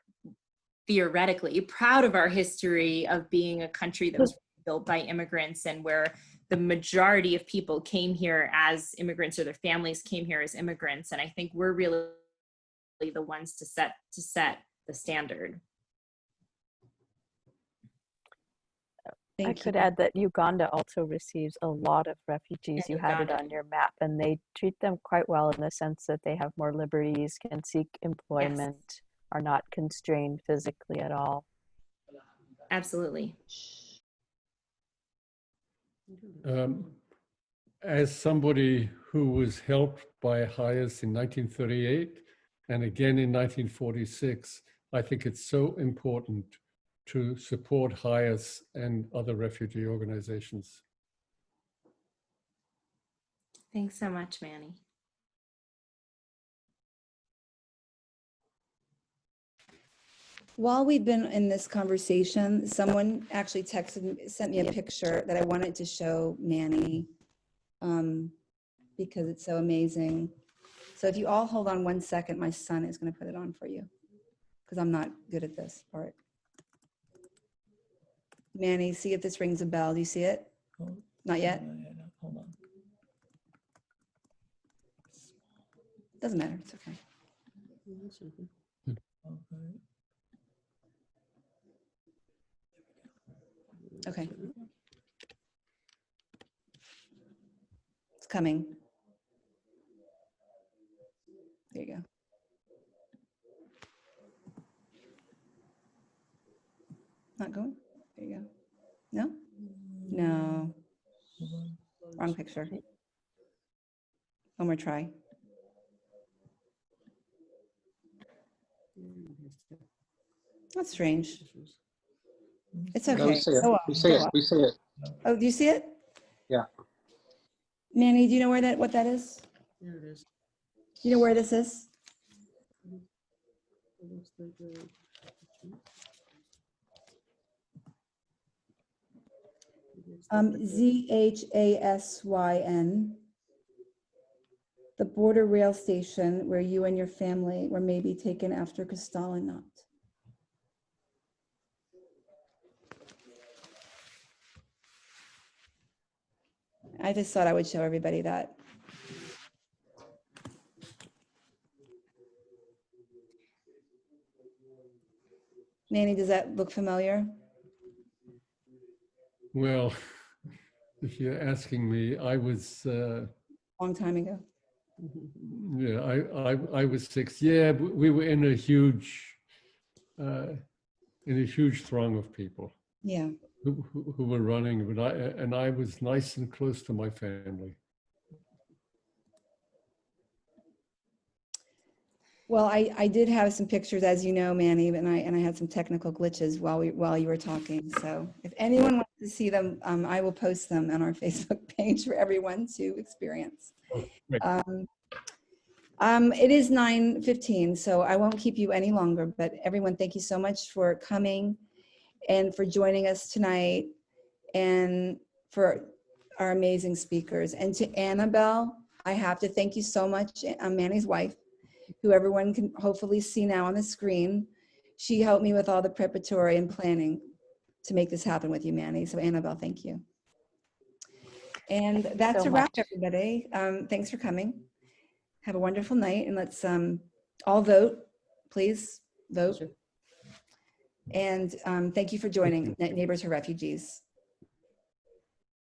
theoretically proud of our history of being a country that was built by immigrants, and where the majority of people came here as immigrants, or their families came here as immigrants. And I think we're really the ones to set the standard. I could add that Uganda also receives a lot of refugees. You had it on your map, and they treat them quite well in the sense that they have more liberties, can seek employment, yes, are not constrained physically at all. Absolutely. As somebody who was helped by HIAS in 1938 and again in 1946, I think it's so important to support HIAS and other refugee organizations. Thanks so much, Manny. While we've been in this conversation, someone actually sent me a picture that I wanted to show Manny because it's so amazing. So if you all hold on 1 second, my son is going to put it on for you because I'm not good at this part. Manny, see if this rings a bell. Do you see it? Not yet? Hold on. Doesn't matter. It's okay. Okay. It's coming. There you go. Not going? There you go. No? No. Wrong picture. One more try. That's strange. It's okay. No, we see it. Go on, We see go it. on. We see it. Oh, do you see it? Yeah. Manny, do you know what that is? Here it is. Do you know where this is? ZHASYN, the border rail station where you and your family were maybe taken after Kristallnacht. I just thought I would show everybody that. Manny, does that look familiar? Well, if you're asking me, I was long time ago. Yeah, I was 6. Yeah, we were in a huge throng of people. Yeah. Who were running, but I was nice and close to my family. Well, I did have some pictures, as you know, Manny, and I had some technical glitches while you were talking. So if anyone wants to see them, I will post them on our Facebook page for everyone to experience. It is 9:15, so I won't keep you any longer. But everyone, thank you so much for coming and for joining us tonight. And for our amazing speakers. And to Annabelle, I have to thank you so much. I'm Manny's wife, who everyone can hopefully see now on the screen. She helped me with all the preparatory and planning to make this happen with you, Manny. So Annabelle, thank you. And that's a wrap, everybody. Thanks for coming. Have a wonderful night, and let's all vote. Please vote. And thank you for joining Neighbors for Refugees.